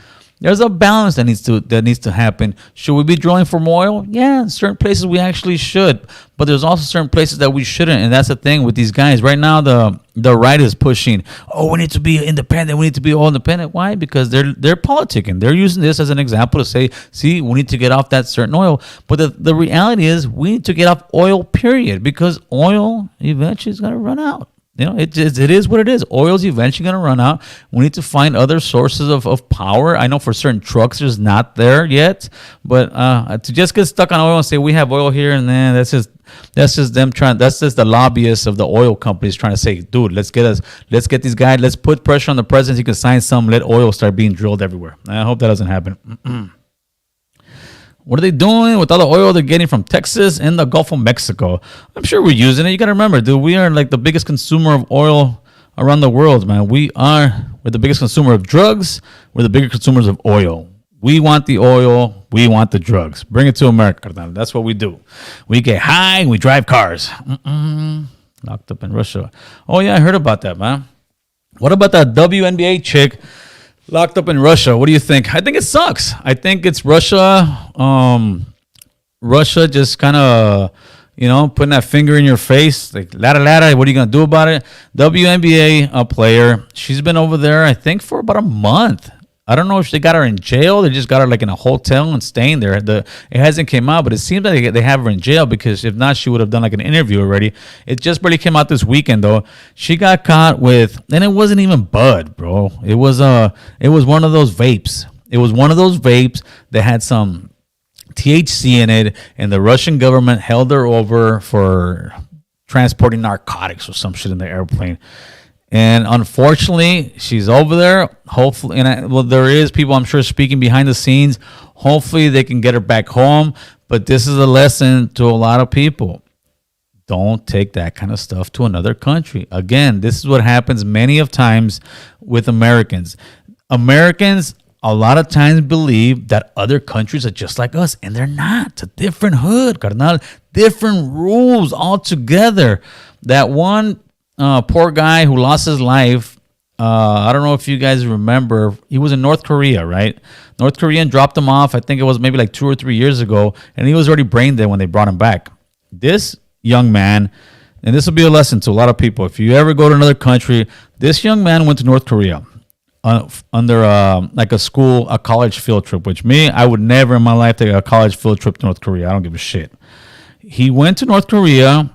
a balance that needs to happen. Should we be drilling for more oil? Yeah, in certain places we actually should, but there's also certain places that we shouldn't, and that's the thing with these guys. Right now, the right is pushing, we need to be independent. We need to be all independent. Why? Because they're politicking. They're using this as an example to say, see, we need to get off that certain oil. But the reality is we need to get off oil, period, because oil eventually is going to run out. It is what it is. Oil's eventually going to run out. We need to find other sources of power. I know for certain trucks there's not there yet, but to just get stuck on oil and say we have oil here and then that's just them trying. That's just the lobbyists of the oil companies trying to say, dude, let's get these guys. Let's put pressure on the president. He can sign some. Let oil start being drilled everywhere. I hope that doesn't happen. What are they doing with all the oil they're getting from Texas and the Gulf of Mexico? I'm sure we're using it. You got to remember, dude, we are like the biggest consumer of oil around the world, man. We're the biggest consumer of drugs. We're the biggest consumers of oil. We want the oil. We want the drugs. Bring it to America. That's what we do. We get high and we drive cars. Locked up in Russia. Oh, yeah, I heard about that, man. What about that WNBA chick locked up in Russia? What do you think? I think it sucks. I think it's Russia. Russia just kind of, putting that finger in your face. Like, ladder, what are you going to do about it? WNBA player. She's been over there, I think, for about a month. I don't know if they got her in jail. They just got her like in a hotel and staying there. It hasn't came out, but it seems like they have her in jail because if not, she would have done like an interview already. It just barely came out this weekend though. She got caught with, and it wasn't even bud, bro. It was one of those vapes. It was one of those vapes that had some THC in it, and the Russian government held her over for transporting narcotics or some shit in the airplane. And unfortunately, she's over there. Hopefully, there is people, I'm sure, speaking behind the scenes. Hopefully, they can get her back home. But this is a lesson to a lot of people. don't take that kind of stuff to another country. Again, this is what happens many of times with Americans. Americans a lot of times believe that other countries are just like us, and they're not. It's a different hood, carnal. Different rules altogether. That one poor guy who lost his life, I don't know if you guys remember, he was in North Korea, right? North Korean dropped him off, I think it was maybe like 2 or 3 years ago, and he was already brain dead when they brought him back. This young man, and this will be a lesson to a lot of people. If you ever go to another country, this young man went to North Korea under like a college field trip, which I would never in my life take a college field trip to North Korea. I don't give a shit. He went to North Korea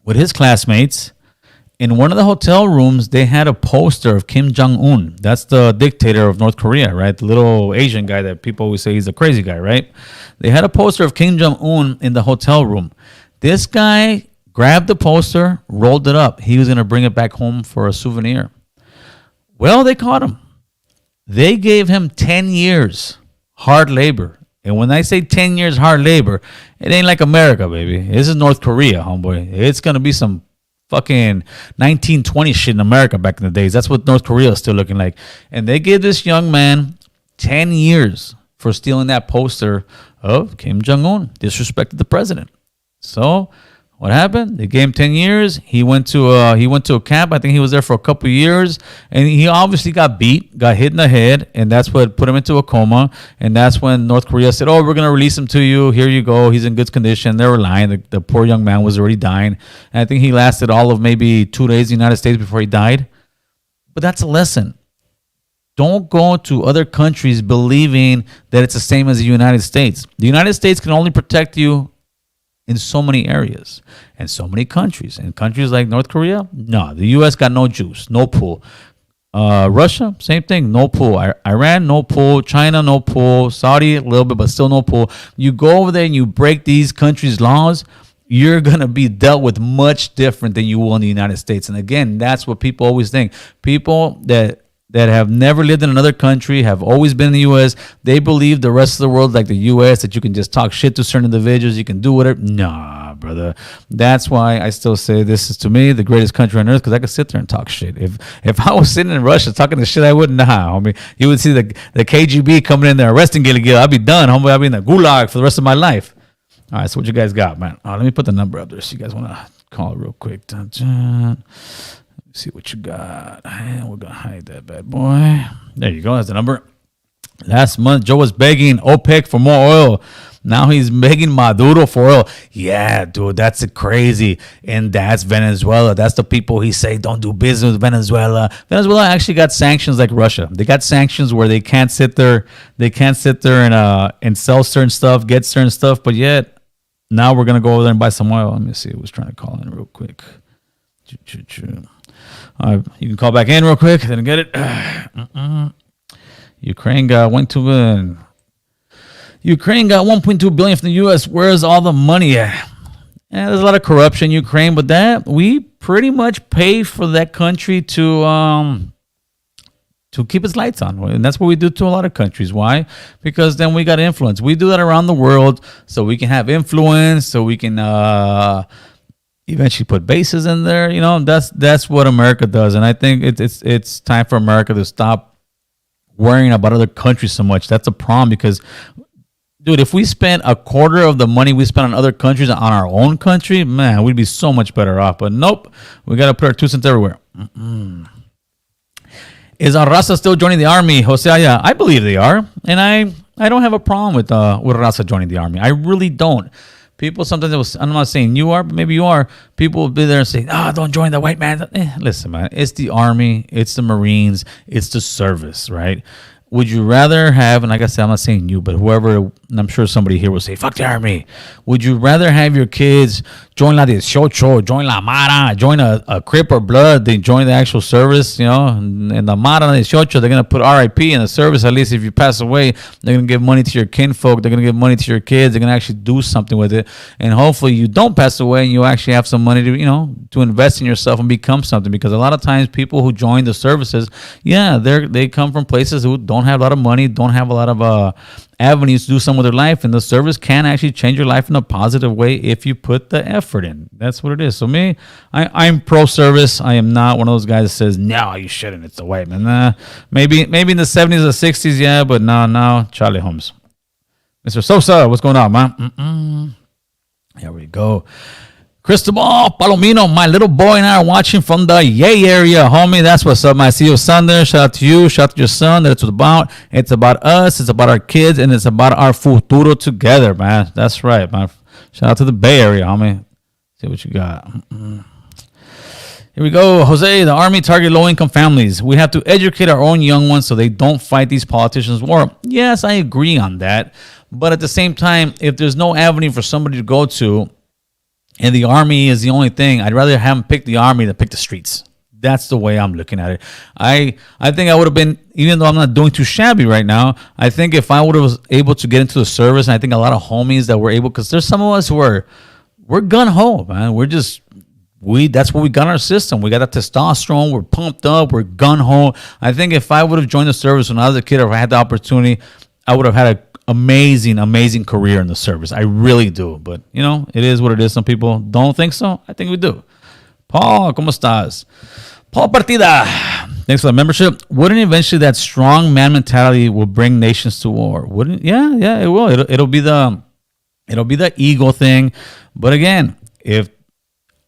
with his classmates. In one of the hotel rooms, they had a poster of Kim Jong-un. That's the dictator of North Korea, right? The little Asian guy that people always say he's a crazy guy, right? They had a poster of Kim Jong-un in the hotel room. This guy grabbed the poster, rolled it up. He was going to bring it back home for a souvenir. Well, they caught him. They gave him 10 years hard labor. And when I say 10 years hard labor, it ain't like America, baby. This is North Korea, homeboy. It's going to be some fucking 1920 shit in America back in the days. That's what North Korea is still looking like. And they gave this young man 10 years for stealing that poster of Kim Jong-un, disrespected the president. So what happened? They gave him 10 years. He went to a camp. I think he was there for a couple of years, and he obviously got beat, got hit in the head, and that's what put him into a coma. And that's when North Korea said, "Oh, we're gonna release him to you. Here you go. He's in good condition." They were lying. The poor young man was already dying, and I think he lasted all of maybe 2 days in the United States before he died. But that's a lesson. Don't go to other countries believing that it's the same as the United States. The United States can only protect you in so many areas and so many countries. And countries like North Korea, no, the U.S. got no juice, no pull. Russia, same thing, no pull. Iran, no pull. China, no pull. Saudi, a little bit, but still no pull. You go over there and you break these countries' laws, you're going to be dealt with much different than you will in the United States. And again, that's what people always think. People that have never lived in another country, have always been in the U.S., they believe the rest of the world like the U.S., that you can just talk shit to certain individuals, you can do whatever. Nah, brother. That's why I still say this is, to me, the greatest country on earth, because I could sit there and talk shit. If I was sitting in Russia talking the shit, I wouldn't know. I mean, you would see the KGB coming in there, arresting Gil. I'd be done, homeboy. I'd be in the gulag for the rest of my life. All right, so what you guys got, man? Let me put the number up there so you guys want to call it real quick. Dun, dun. See what you got. We're gonna hide that bad boy. There you go. That's the number. Last month, Joe was begging OPEC for more oil. Now he's begging Maduro for oil. Yeah, dude, that's crazy. And that's Venezuela. That's the people he say don't do business with Venezuela. Venezuela actually got sanctions like Russia. They got sanctions where they can't sit there. They can't sit there and sell certain stuff, get certain stuff. But yet, now we're gonna go over there and buy some oil. Let me see. I was trying to call in real quick. You can call back in real quick. Didn't get it. Ukraine got 1.2 billion from the U.S. Where's all the money at? Yeah, there's a lot of corruption in Ukraine, but that we pretty much pay for that country to keep its lights on, and that's what we do to a lot of countries. Why? Because then we got influence. We do that around the world so we can have influence, so we can eventually put bases in there. You know, that's what America does. And I think it's time for America to stop worrying about other countries so much. That's a problem because, dude, if we spent a quarter of the money we spend on other countries on our own country, man, we'd be so much better off. But nope, we got to put our 2 cents everywhere. Is our Raza still joining the army? Jose, yeah, I believe they are. And I don't have a problem with Raza joining the army. I really don't. People sometimes, I'm not saying you are, but maybe you are. People will be there and say, don't join the white man. Listen, man, it's the army, it's the Marines, it's the service, right? Would you rather have, and like I said, I'm not saying you, but whoever, and I'm sure somebody here will say, fuck the army. Would you rather have your kids join La 18, join La Mara, join a Crip or Blood, than join the actual service, you know? And the Mara 18, they're going to put RIP in the service. At least if you pass away, they're going to give money to your kinfolk. They're going to give money to your kids. They're going to actually do something with it. And hopefully you don't pass away and you actually have some money to, to invest in yourself and become something. Because a lot of times people who join the services, yeah, they come from places who don't have a lot of money, don't have a lot of avenues to do some with their life, and the service can actually change your life in a positive way if you put the effort in. That's what it is. So me, I'm pro-service. I am not one of those guys that says, no, you shouldn't. It's the white man. Nah, maybe in the 70s or 60s, yeah, but no, Charlie Holmes. Mr. Sosa, what's going on, man? Here we go. Cristobal Palomino, my little boy and I are watching from the Yay area, homie. That's what's up, man. See you Sunday. Shout out to you. Shout out to your son. That's what it's about. It's about us. It's about our kids, and it's about our futuro together, man. That's right, man. Shout out to the Bay Area, homie. See what you got. Here we go. Jose, the Army target low-income families. We have to educate our own young ones so they don't fight these politicians' war. Yes, I agree on that. But at the same time, if there's no avenue for somebody to go to, and the Army is the only thing, I'd rather have them pick the Army than pick the streets. That's the way I'm looking at it. I think I would have been, even though I'm not doing too shabby right now, I think if I would have was able to get into the service, and I think a lot of homies that were able, because there's some of us who we're gun-ho, man. That's what we got in our system. We got that testosterone. We're pumped up. We're gun-ho. I think if I would have joined the service when I was a kid, or if I had the opportunity, I would have had a amazing career in the service. I really do. But, it is what it is. Some people don't think so. I think we do. Paul, ¿cómo estás? Paul Partida, thanks for the membership. Wouldn't eventually that strong man mentality will bring nations to war? Wouldn't? Yeah, it will. It'll be the ego thing. But again,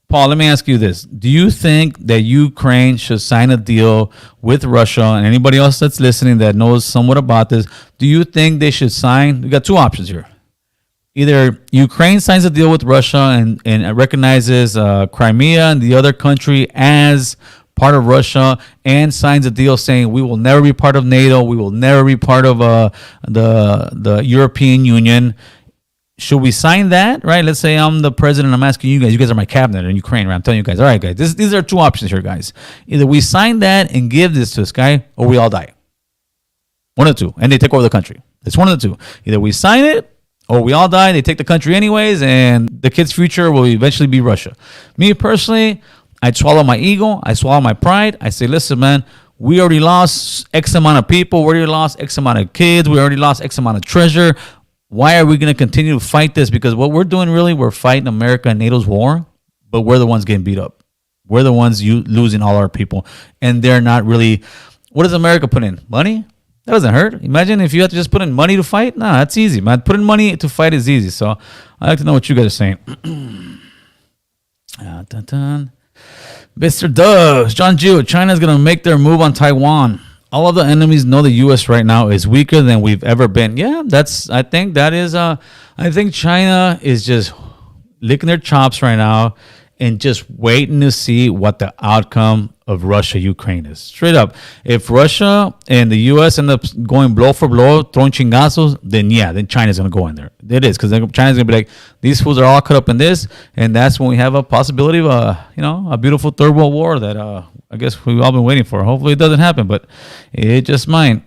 Paul, let me ask you this. Do you think that Ukraine should sign a deal with Russia, and anybody else that's listening that knows somewhat about this, do you think they should sign? We got two options here. Either Ukraine signs a deal with Russia and recognizes Crimea and the other country as part of Russia, and signs a deal saying we will never be part of NATO, we will never be part of the European Union. Should we sign that, right? Let's say I'm the president. I'm asking you guys are my cabinet in Ukraine, right? I'm telling you guys, all right, guys, these are two options here, guys. Either we sign that and give this to this guy, or we all die. One of the two. And they take over the country. It's one of the two. Either we sign it, or we all die. They take the country anyways, and the kid's future will eventually be Russia. Me personally, I'd swallow my ego. I swallow my pride. I say, listen, man, we already lost X amount of people. We already lost X amount of kids. We already lost X amount of treasure. Why are we going to continue to fight this? Because what we're doing really, we're fighting America and NATO's war, but we're the ones getting beat up. We're the ones losing all our people. And they're not really, what does America put in? Money? That doesn't hurt. Imagine if you have to just put in money to fight. Nah, that's easy, man. Putting money to fight is easy. So I'd like to know what you guys are saying. Mr. Doug, John Jew, China's going to make their move on Taiwan. All of the enemies know the U.S. right now is weaker than we've ever been. Yeah, I think China is just licking their chops right now and just waiting to see what the outcome of Russia-Ukraine is. Straight up. If Russia and the U.S. end up going blow for blow, throwing chingazos, then China's going to go in there. It is, because China's going to be like, these fools are all cut up in this, and that's when we have a possibility of a beautiful third world war that I guess we've all been waiting for. Hopefully it doesn't happen, but it just might.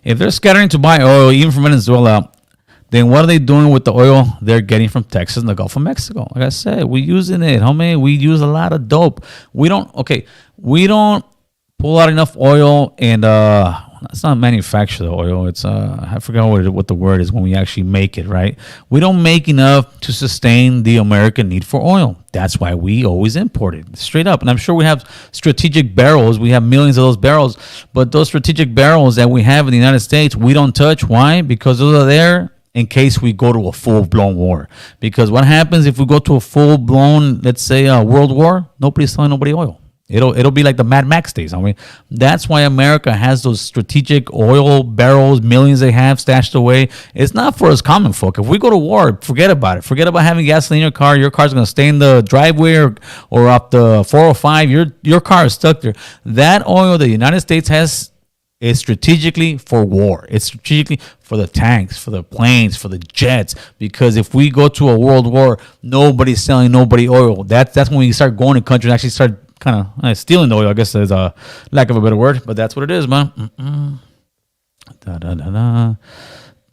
If they're scattering to buy oil, even from Venezuela, then what are they doing with the oil they're getting from Texas and the Gulf of Mexico? Like I said, we're using it, homie. We use a lot of dope. We don't pull out enough oil, and it's not manufacture the oil. It's I forgot what the word is when we actually make it, right? We don't make enough to sustain the American need for oil. That's why we always import it, straight up. And I'm sure we have strategic barrels. We have millions of those barrels. But those strategic barrels that we have in the United States, we don't touch. Why? Because those are there in case we go to a full-blown war. Because what happens if we go to a full-blown, let's say, world war? Nobody's selling nobody oil. It'll be like the Mad Max days. I mean, that's why America has those strategic oil barrels, millions they have stashed away. It's not for us common folk. If we go to war, forget about it. Forget about having gasoline in your car. Your car's going to stay in the driveway or up the 405. Your car is stuck there. That oil the United States has is strategically for war. It's strategically for the tanks, for the planes, for the jets. Because if we go to a world war, nobody's selling nobody oil. That's when we start going to countries and actually start kind of stealing the oil, I guess is a lack of a better word, but that's what it is, man.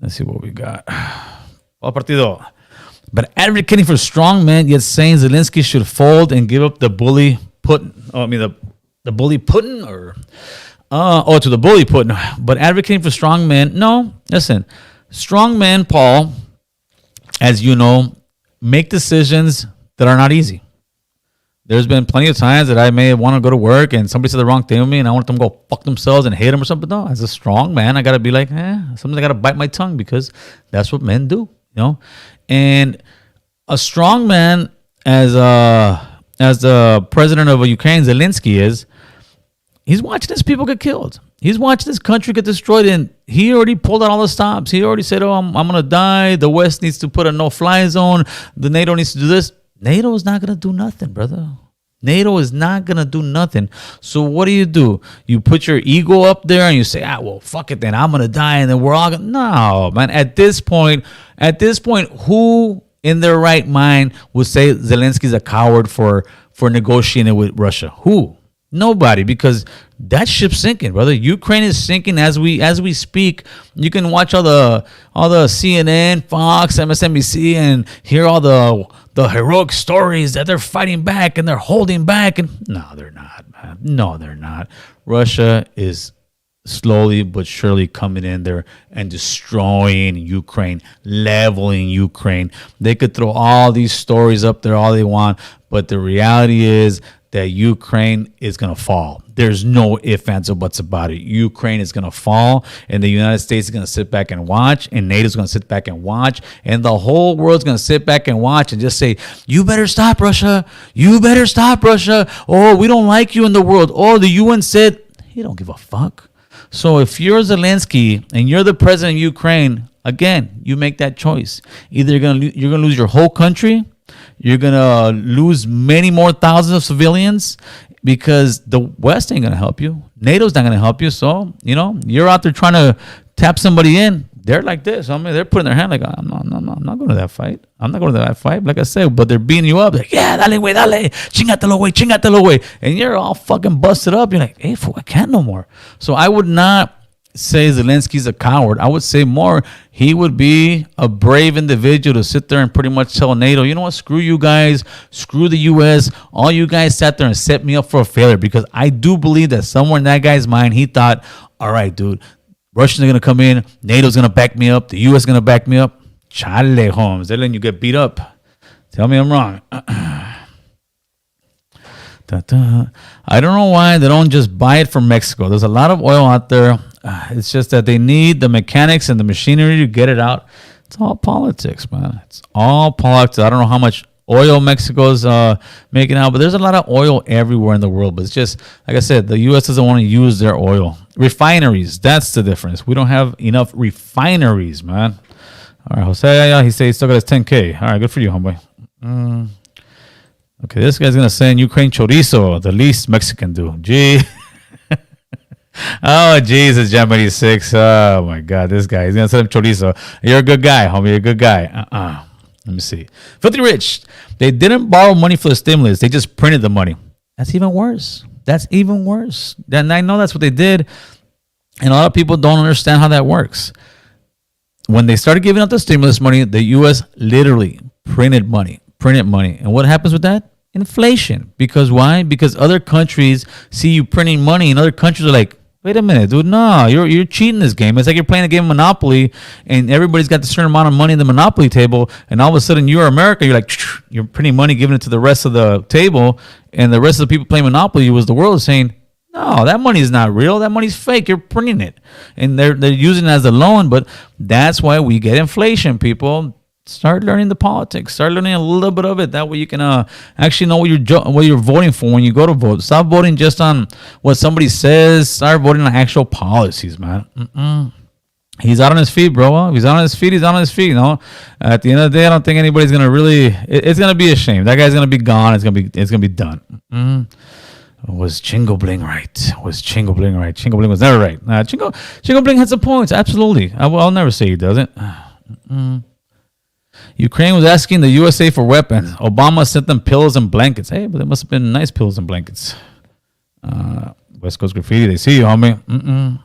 Let's see what we got. All partido. But advocating for strong men, yet saying Zelensky should fold and give up the bully Putin. The bully Putin, or To the bully put. But advocating for strong men. No, listen. Strong men, Paul, as you know, make decisions that are not easy. There's been plenty of times that I may want to go to work and somebody said the wrong thing to me and I want them to go fuck themselves and hate them or something. No, as a strong man, I got to be like, sometimes I got to bite my tongue because that's what men do, And a strong man, as the president of Ukraine, Zelensky he's watching his people get killed. He's watching this country get destroyed, and he already pulled out all the stops. He already said, I'm going to die. The West needs to put a no-fly zone. The NATO needs to do this. NATO is not going to do nothing, brother. NATO is not going to do nothing. So what do? You put your ego up there and you say, well, fuck it then. I'm going to die, and then we're all going to... No, man. At this point, who in their right mind would say Zelensky's a coward for negotiating with Russia? Who? Nobody, because that ship's sinking, brother. Ukraine is sinking as we speak. You can watch all the CNN, Fox, MSNBC, and hear all the heroic stories that they're fighting back and they're holding back. And no, they're not, man. No, they're not. Russia is slowly but surely coming in there and destroying Ukraine, leveling Ukraine. They could throw all these stories up there all they want, but the reality is that Ukraine is going to fall. There's no ifs, ands, or buts about it. Ukraine is going to fall, and the United States is going to sit back and watch, and NATO's going to sit back and watch, and the whole world's going to sit back and watch and just say, you better stop Russia. You better stop Russia. Oh, we don't like you in the world. Oh, the UN said, he don't give a fuck. So if you're Zelensky and you're the president of Ukraine, again, you make that choice. Either you're going to lose your whole country, you're going to lose many more thousands of civilians because the West ain't going to help you. NATO's not going to help you. So, you're out there trying to tap somebody in. They're like this. I mean, they're putting their hand like, I'm not going to that fight. I'm not going to that fight. Like I said, but they're beating you up. Like, yeah, dale, güey, dale. Chingatelo, güey. And you're all fucking busted up. You're like, hey, fool, I can't no more. So I would not say Zelensky's a coward. I would say more, he would be a brave individual to sit there and pretty much tell NATO, you know what, screw you guys, screw the U.S., all you guys sat there and set me up for a failure, because I do believe that somewhere in that guy's mind, he thought, all right, dude, Russians are going to come in, NATO's going to back me up, the U.S. is going to back me up. Chale, Holmes, they're letting you get beat up. Tell me I'm wrong. I don't know why they don't just buy it from Mexico. There's a lot of oil out there. It's just that they need the mechanics and the machinery to get it out. It's all politics, man. It's all politics. I don't know how much oil Mexico's making out, but there's a lot of oil everywhere in the world. But it's just, like I said, the U.S. doesn't want to use their oil. Refineries, that's the difference. We don't have enough refineries, man. All right, Jose, he said he still got his 10K. All right, good for you, homeboy. Okay, this guy's going to send Ukraine chorizo, the least Mexican do. Gee. Oh, Jesus, January 6. Oh, my God, this guy. He's going to send him chorizo. You're a good guy, homie. You're a good guy. Let me see. Filthy Rich. They didn't borrow money for the stimulus. They just printed the money. That's even worse. And I know that's what they did. And a lot of people don't understand how that works. When they started giving out the stimulus money, the U.S. literally printed money. And what happens with that? Inflation. Because why? Because other countries see you printing money, and other countries are like, wait a minute, dude, no, you're cheating this game. It's like you're playing a game of Monopoly, and everybody's got a certain amount of money in the Monopoly table, and all of a sudden you're America, you're like, you're printing money, giving it to the rest of the table, and the rest of the people playing Monopoly was the world saying, no, that money is not real. That money's fake. You're printing it. And they're using it as a loan, but that's why we get inflation, people. Start learning the politics. Start learning a little bit of it. That way you can actually know what you're voting for when you go to vote. Stop voting just on what somebody says. Start voting on actual policies, man. He's out on his feet, bro. If he's out on his feet, he's out on his feet. At the end of the day, I don't think anybody's gonna really. It's gonna be a shame. That guy's gonna be gone. It's gonna be done. Was Chingo Bling right? Chingo Bling was never right. Chingo Bling had some points. Absolutely. I'll never say he doesn't. Ukraine was asking the USA for weapons. Obama sent them pillows and blankets. Hey, but they must have been nice pillows and blankets. West Coast Graffiti, they see you, homie.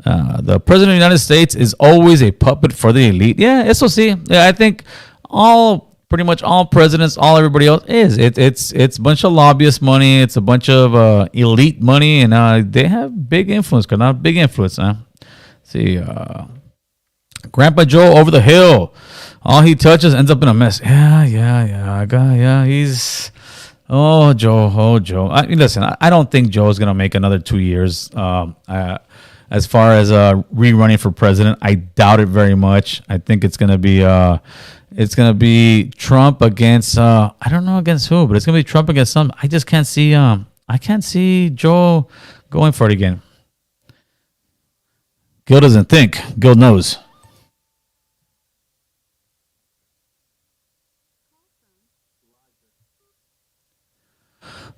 The president of the United States is always a puppet for the elite. Yeah, eso sí. Yeah, I think all pretty much all presidents, all everybody else is. It's a bunch of lobbyist money. It's a bunch of elite money, and they have big influence. Not big influence, huh? See, Grandpa Joe over the hill. All he touches ends up in a mess. Yeah. He's Joe. I mean, listen, I don't think Joe's gonna make another 2 years. As far as rerunning for president, I doubt it very much. I think it's gonna be Trump against I don't know against who, but it's gonna be Trump against some. I just can't see Joe going for it again. Gil doesn't think. Gil knows.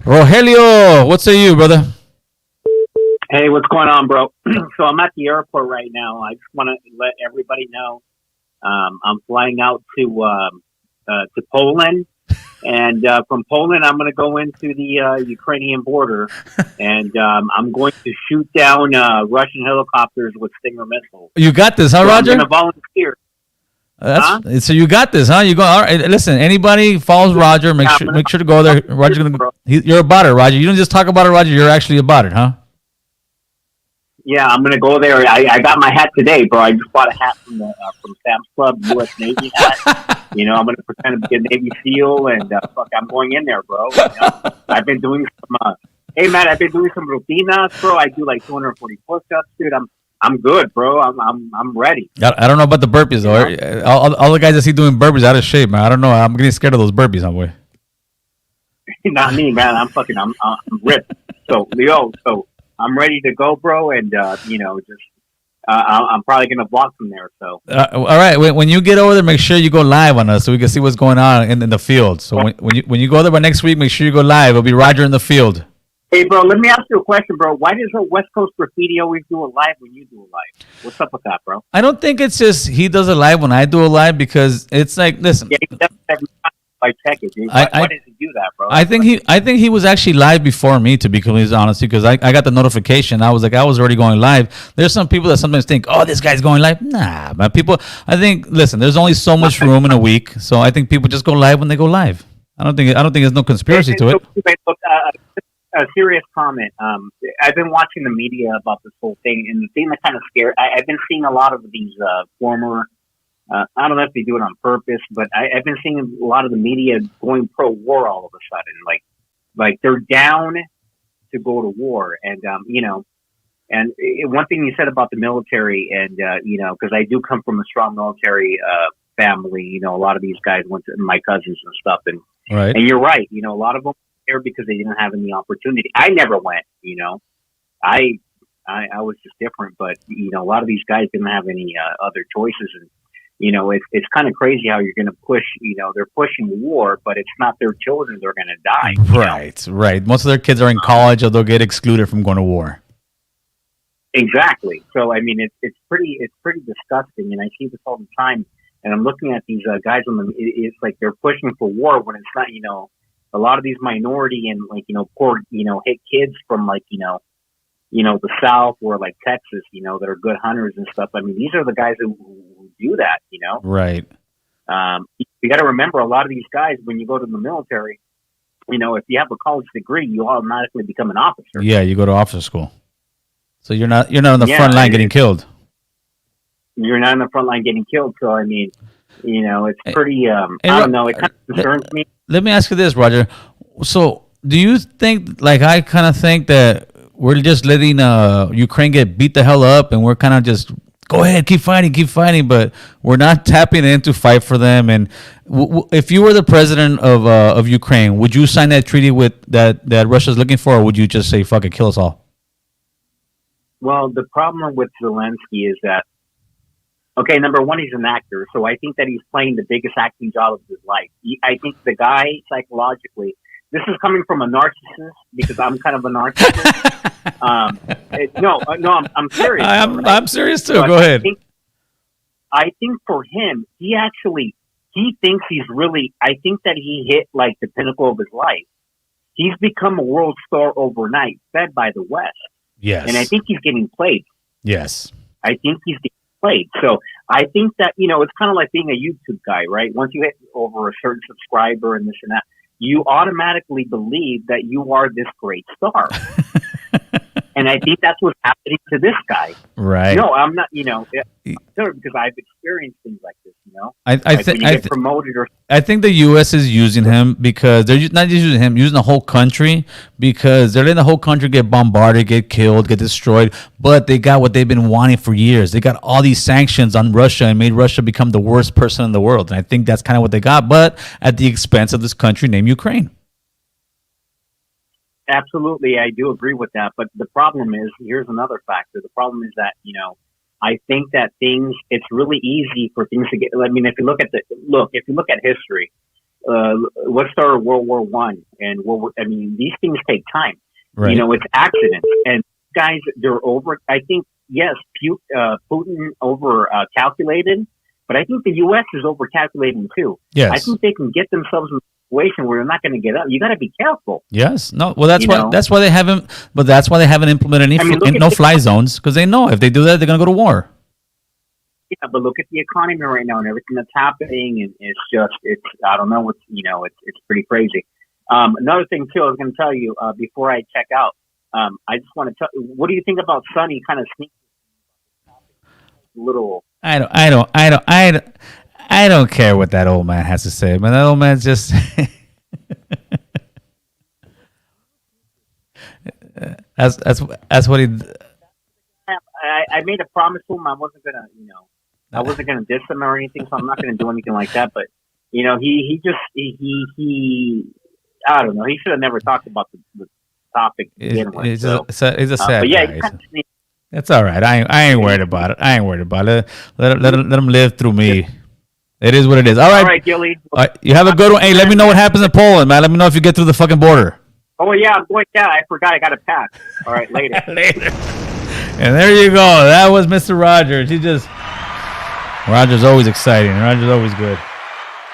Rogelio, what say you, brother? Hey, what's going on, bro? So I'm at the airport right now. I just want to let everybody know I'm flying out to Poland, and from Poland I'm going to go into the Ukrainian border, and I'm going to shoot down Russian helicopters with Stinger missiles. You got this, huh, so Roger? I'm going to volunteer. So you got this, huh? You go. All right. Listen, anybody follows Roger, make sure to go there. Roger's gonna. You're about it, Roger. You don't just talk about it, Roger. You're actually about it, huh? Yeah, I'm gonna go there. I got my hat today, bro. I just bought a hat from Sam's Club, U.S. Navy hat. You know, I'm gonna pretend to be a Navy SEAL, and I'm going in there, bro. You know? I've been doing some. Hey, man, I've been doing some rutinas, bro. I do like 240 push-ups, dude. I'm good, bro. I'm ready. I don't know about the burpees though. Yeah. All the guys I see doing burpees out of shape, man. I don't know. I'm getting scared of those burpees, my boy. Not me, man. I'm ripped. So Leo, I'm ready to go, bro. And I'm probably gonna vlog from there. So all right. When you get over there, make sure you go live on us so we can see what's going on in the field. So when you go there by next week, make sure you go live. It'll be Roger in the field. Hey, bro, let me ask you a question, bro. Why does West Coast Graffiti always do a live when you do a live? What's up with that, bro? I don't think it's just he does a live when I do a live because it's like, listen. Yeah, he does every time I check it, dude. Why does he do that, bro? I think he was actually live before me, to be completely honest, because I got the notification. I was already going live. There's some people that sometimes think, oh, this guy's going live. Nah, but people, I think, listen, there's only so much room in a week, so I think people just go live when they go live. I don't think there's no conspiracy to it. Look, a serious comment. I've been watching the media about this whole thing, and the thing that kind of scared. I've been seeing a lot of these former. I don't know if they do it on purpose, but I've been seeing a lot of the media going pro-war all of a sudden. Like they're down to go to war, and And one thing you said about the military, and because I do come from a strong military family. A lot of these guys went to my cousins and stuff, and right. And you're right. A lot of them there because they didn't have any opportunity. I never went, I was just different, but a lot of these guys didn't have any other choices, and it's kind of crazy how you're going to push. They're pushing war, but it's not their children that are going to die. Right. Most of their kids are in college, or they'll get excluded from going to war. Exactly. So I mean, it's pretty disgusting, and I see this all the time. And I'm looking at these guys on the. It's like they're pushing for war when it's not. A lot of these minority and poor hit kids from the South or like Texas, that are good hunters and stuff. I mean, these are the guys who do that. Right. You got to remember, a lot of these guys, when you go to the military, if you have a college degree, you automatically become an officer. Yeah, you go to officer school. So you're not on the front line getting killed. You're not on the front line getting killed. So I mean, it's pretty. I don't know. It kind of concerns me. Let me ask you this, Roger. So, do you think, like I kind of think, that we're just letting Ukraine get beat the hell up, and we're kind of just go ahead, keep fighting, but we're not tapping in to fight for them? And if you were the president of Ukraine, would you sign that treaty with that Russia's looking for, or would you just say fuck it, kill us all? Well, the problem with Zelensky is that, okay, number one, he's an actor, so I think that he's playing the biggest acting job of his life. I think the guy, psychologically, this is coming from a narcissist, because I'm kind of a narcissist. I'm serious. I'm serious too. But go ahead. I think for him, he thinks he's really, I think that he hit like the pinnacle of his life. He's become a world star overnight, fed by the West. Yes. And I think he's getting played. Yes. I think he's getting played. So I think that, it's kind of like being a YouTube guy, right? Once you hit over a certain subscriber and this and that, you automatically believe that you are this great star. And I think that's what's happening to this guy. Right. No, I'm not, because I've experienced things like this, I like think when you get promoted or I think the U.S. is using him because they're not just using him, using the whole country because they're letting the whole country get bombarded, get killed, get destroyed. But they got what they've been wanting for years. They got all these sanctions on Russia and made Russia become the worst person in the world. And I think that's kind of what they got, but at the expense of this country named Ukraine. Absolutely, I do agree with that. But the problem is, here's another factor. The problem is that, I think that it's really easy for things to get, I mean, if you look at history, what started World War One and these things take time. Right. It's accidents. And guys, they're I think, yes, Putin calculated, but I think the U.S. is over calculating too. Yes. I think they can get themselves in a situation where they're not going to get up. You got to be careful. Yes. No. Well, that's why they haven't. But that's why they haven't implemented any no-fly zones because they know if they do that, they're going to go to war. Yeah, but look at the economy right now and everything that's happening, and it's I don't know it's pretty crazy. Another thing too, I was going to tell you before I check out. I just want to tell. What do you think about Sonny kind of sneaking little? I don't care what that old man has to say, man. That old man's just that's what he. I made a promise to him. I wasn't gonna diss him or anything, so I'm not gonna do anything like that. But he I don't know. He should have never talked about the topic to begin with. He's a sad but yeah, guy. That's all right. I ain't worried about it. Let him live through me. It is what it is. All right, Gilly. All right, you have a good one. Hey, let me know what happens in Poland, man. Let me know if you get through the fucking border. Oh yeah, I'm going down. I forgot. I got a pass. All right, later. Later. And there you go. That was Mr. Rogers. Rogers always exciting. Rogers always good.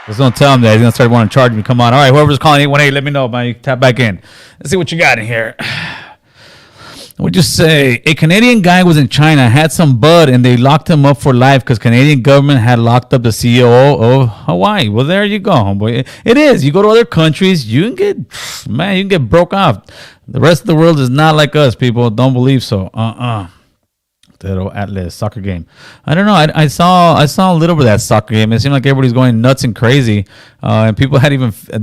Just don't tell him that. He's going to start wanting to charge me. Come on. All right, whoever's calling 818, let me know, man. You can tap back in. Let's see what you got in here. What'd you say? A Canadian guy was in China, had some bud, and they locked him up for life because Canadian government had locked up the CEO of Hawaii. Well, there you go, homeboy. It is. You go to other countries, you can get broke off. The rest of the world is not like us, people. Don't believe so. That Atlas soccer game. I don't know. I saw a little bit of that soccer game. It seemed like everybody's going nuts and crazy, and people they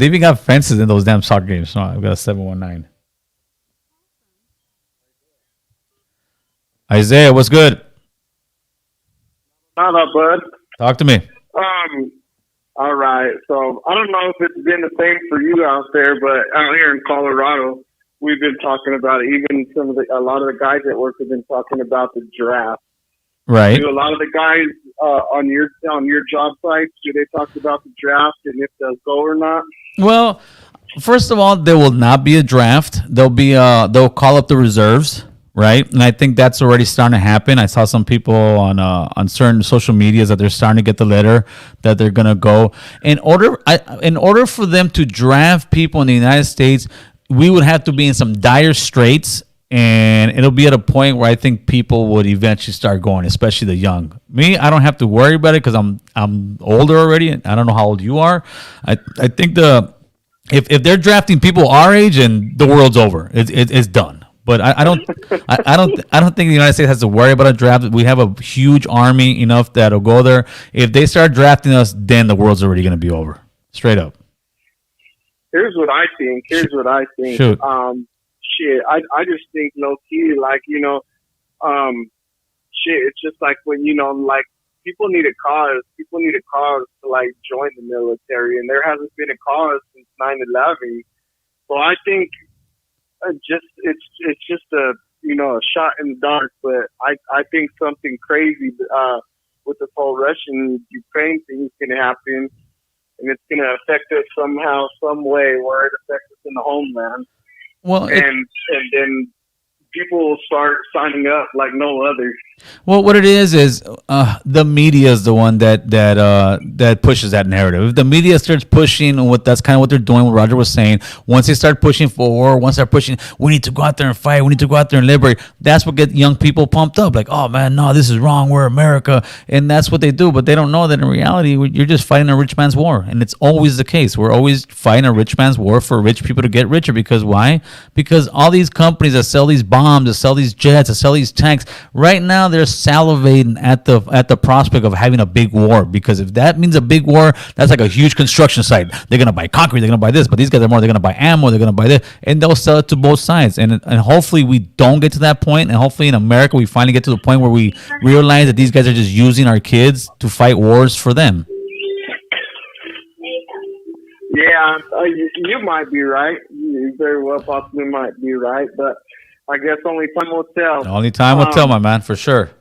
even got fences in those damn soccer games. So I've got a 719. Isaiah, what's good? Not up, bud. Talk to me. All right. So I don't know if it's been the same for you out there, but out here in Colorado, we've been talking about it. Even a lot of the guys at work have been talking about the draft. Right. Do a lot of the guys on your job sites, do they talk about the draft and if they'll go or not? Well, first of all, there will not be a draft. They'll call up the reserves. Right, and I think that's already starting to happen. I saw some people on certain social medias that they're starting to get the letter that they're gonna go. In order for them to draft people in the United States, we would have to be in some dire straits, and it'll be at a point where I think people would eventually start going, especially the young. Me, I don't have to worry about it because I'm older already. I don't know how old you are. I think if they're drafting people our age, and the world's over. It's done. But I don't think the United States has to worry about a draft. We have a huge army enough that'll go there. If they start drafting us, then the world's already going to be over. Straight up. Here's what I think. Shoot. I just think low key, like, it's just like when, like people need a cause. People need a cause to like join the military, and there hasn't been a cause since 9/11. So I think it's just a shot in the dark, but I think something crazy with this whole Russian Ukraine thing is going to happen, and it's going to affect us somehow, some way, where it affects us in the homeland. Well, and then people will start signing up like no other. Well, what it is the media is the one that pushes that narrative. If the media starts pushing what that's kind of what they're doing, what Roger was saying. Once they start pushing for war, once they're pushing, we need to go out there and fight. We need to go out there and liberate. That's what gets young people pumped up. Like, oh man, no, this is wrong. We're America, and that's what they do. But they don't know that in reality, you're just fighting a rich man's war, and it's always the case. We're always fighting a rich man's war for rich people to get richer. Because why? Because all these companies that sell these bombs, that sell these jets, that sell these tanks, right now they're salivating at the prospect of having a big war, because if that means a big war, that's like a huge construction site. They're gonna buy concrete, they're gonna buy this, but these guys are more. They're gonna buy ammo, they're gonna buy this, and they'll sell it to both sides. And hopefully we don't get to that point, and hopefully in America we finally get to the point where we realize that these guys are just using our kids to fight wars for them. Yeah, you might be right. You very well possibly might be right, but I guess only time will tell. Only time will tell, my man, for sure.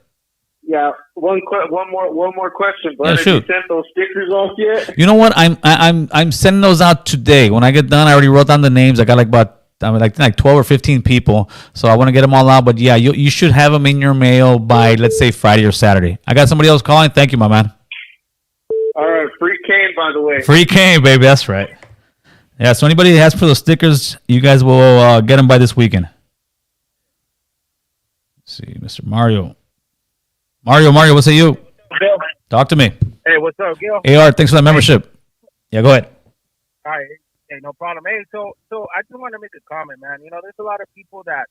Yeah, one more question, but Yeah, have you shoot. sent those stickers off yet? You know what? I'm sending those out today. When I get done, I already wrote down the names. I got like 12 or 15 people, so I want to get them all out. But yeah, you should have them in your mail by, let's say, Friday or Saturday. I got somebody else calling. Thank you, my man. All right, free Cain, by the way. Free Cain, baby. That's right. Yeah. So anybody that asks for those stickers, you guys will get them by this weekend. Let's see, Mr. Mario, what's it you? Bill. Talk to me. Hey, what's up, Gil? AR, thanks for that membership. Yeah, go ahead. All right. Hey, no problem. Hey, so I just want to make a comment, man. You know, there's a lot of people that,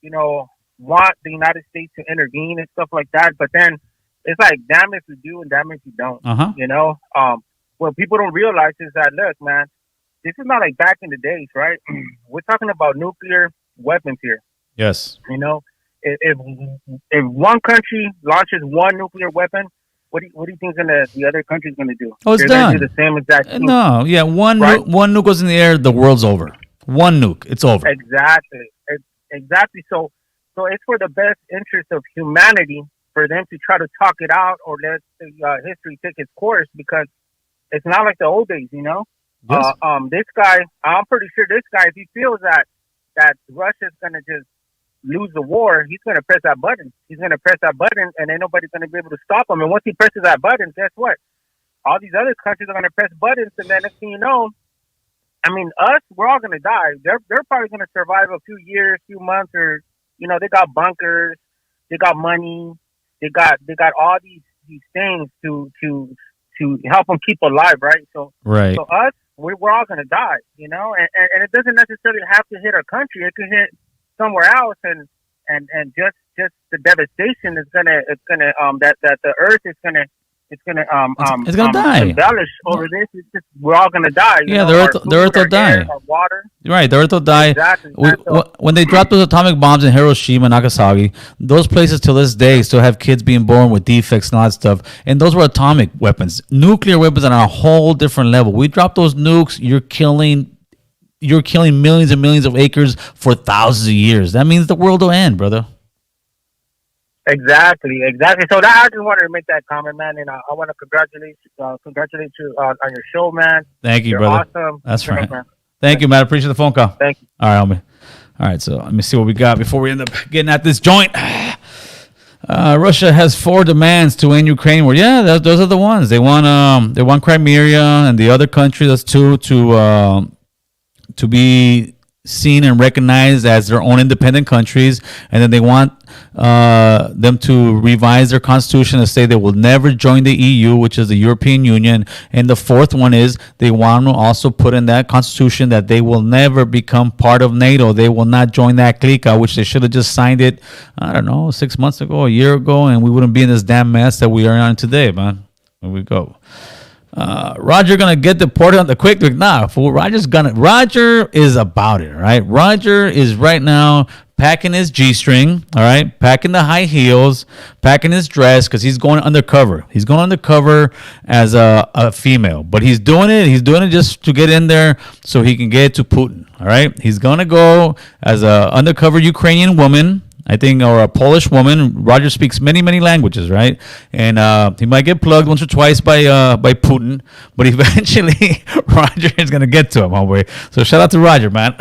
you know, want the United States to intervene and stuff like that, but then it's like, damn if you do and damn if you don't. Uh-huh. You know, what people don't realize is that, look, man, this is not like back in the days, right? We're talking about nuclear weapons here. Yes. You know, if one country launches one nuclear weapon, what do you think the other country's gonna do? Oh, it's They're done. gonna do the same exact thing. No, yeah, one Right? one nuke goes in the air, the world's over. One nuke, it's over. Exactly. Exactly. So it's for the best interest of humanity for them to try to talk it out or let the history take its course, because it's not like the old days, you know. Yes. This guy, I'm pretty sure this guy, if he feels that Russia's gonna just lose the war, he's gonna press that button. He's gonna press that button, and ain't nobody's gonna be able to stop him. And once he presses that button, guess what? All these other countries are gonna press buttons, and then next thing you know, I mean, we're all gonna die. They're probably gonna survive a few years, few months, or you know, they got bunkers, they got money, they got all these things to help them keep alive, right? So Right. So us, we're all gonna die, you know, and it doesn't necessarily have to hit our country. It could hit somewhere else, and just the devastation is gonna that the earth is gonna it's gonna die. embellish over this. It's just we're all gonna die. Yeah, know? the Our earth food, will our die. air, our water. Right, the earth will die. Exactly. So, When they dropped those atomic bombs in Hiroshima and Nagasaki, those places till this day still have kids being born with defects and all that stuff. And those were atomic weapons. Nuclear weapons are on a whole different level. We drop those nukes, you're killing millions and millions of acres for thousands of years. That means the world will end, brother. Exactly. So that I just wanted to make that comment, man, and I want to congratulate you on your show, man. Thank you, You're brother. awesome. That's right. Man. Thank you, man. I appreciate the phone call. Thank you. All right, homie. All right, so let me see what we got before we end up getting at this joint. Russia has 4 demands to end Ukraine war. Yeah, those are the ones. They want Crimea and the other country, that's 2, to be seen and recognized as their own independent countries, and then they want them to revise their constitution to say they will never join the EU, which is the European Union. And the 4th one is they want to also put in that constitution that they will never become part of NATO. They will not join that clique, which they should have just signed it, I don't know, 6 months ago, a year ago, and we wouldn't be in this damn mess that we are in today, man. Here we go. Roger gonna get deported on the quick. Nah, fool. Roger is about it, right? Roger is right now packing his G-string, all right, packing the high heels, packing his dress, because he's going undercover. He's going undercover as a female, but he's doing it just to get in there so he can get to Putin, all right? He's gonna go as a undercover Ukrainian woman, I think, or a Polish woman. Roger speaks many, many languages, right? And he might get plugged once or twice by Putin, but eventually Roger is gonna get to him, homeboy. So shout out to Roger, man.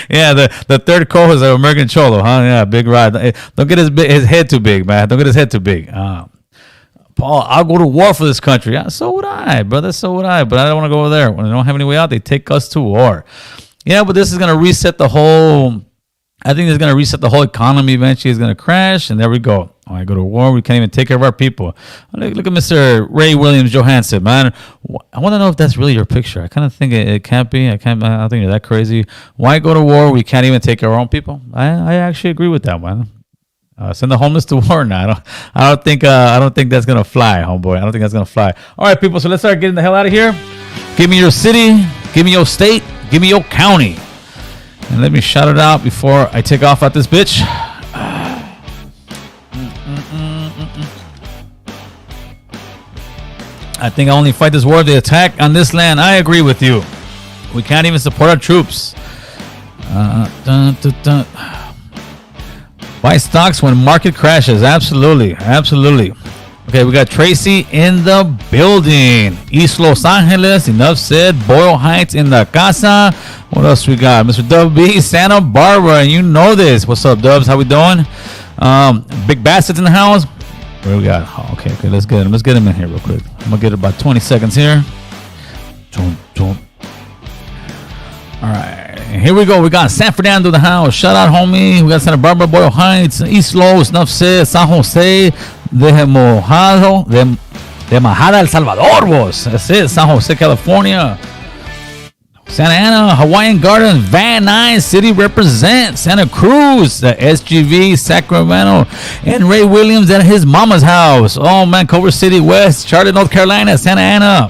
Yeah, the third co-host of American Cholo, huh? Yeah, Big Rod. Don't get his head too big, man. Don't get his head too big. Paul, I'll go to war for this country. Yeah, so would I, brother. So would I. But I don't want to go over there. When they don't have any way out, they take us to war. Yeah, but this is going to reset the whole... I think it's going to reset the whole economy eventually. It's going to crash, and there we go. Oh, I go to war. We can't even take care of our people. Look at Mr. Ray Williams Johansson, man. I want to know if that's really your picture. I kind of think it can't be. I don't think you're that crazy. Why go to war? We can't even take care of our own people. I actually agree with that, man. Send the homeless to war now. I don't think that's gonna fly, homeboy. I don't think that's gonna fly. All right, people. So let's start getting the hell out of here. Give me your city. Give me your state. Give me your county. And let me shout it out before I take off at this bitch. I think I only fight this war if they attack on this land. I agree with you. We can't even support our troops. Buy stocks when market crashes. Absolutely. Absolutely. Okay, we got Tracy in the building. East Los Angeles, enough said. Boyle Heights in the casa. What else we got? Mr. W.B. Santa Barbara, and you know this. What's up, Dubs? How we doing? Big Bassett's in the house. Where we got? Oh, okay, let's get him. Let's get him in here real quick. I'm going to get about 20 seconds here. All right, and here we go. We got San Fernando in the house. Shout out, homie. We got Santa Barbara, Boyle Heights, East Los, enough said. San Jose, de Majada, El Salvador, boss. That's it. San Jose, California. Santa Ana, Hawaiian Gardens, Van Nuys City represent. Santa Cruz, the SGV, Sacramento, and Ray Williams at his mama's house. Oh man, Culver City West, Charlotte, North Carolina, Santa Ana,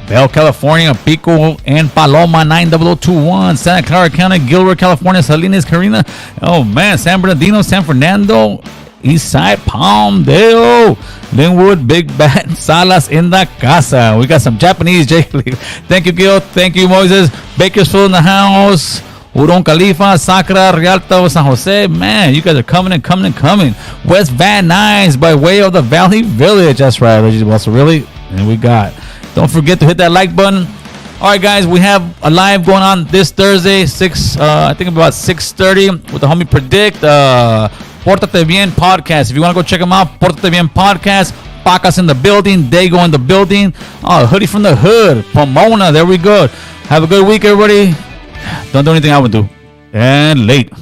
Bell, California, Pico and Paloma 90021, Santa Clara County, Gilbert, California, Salinas, Carina. Oh man, San Bernardino, San Fernando, Eastside, Palmdale, Linwood, Big Bad, Salas in the casa. We got some Japanese J-League. Thank you, Gil. Thank you, Moses. Bakersfield in the house. Huron Khalifa, Sacra, Rialto, San Jose. Man, you guys are coming and coming and coming. West Van Nuys by way of the Valley Village. That's right, Reggie Wilson. Really? And we got. Don't forget to hit that like button. All right, guys, we have a live going on this Thursday, I think about 6:30 with the homie Predict. Pórtate Bien podcast. If you want to go check them out, Pórtate Bien podcast. Pacas in the building. Dago in the building. Oh, Hoodie from the Hood. Pomona. There we go. Have a good week, everybody. Don't do anything I would do. And late.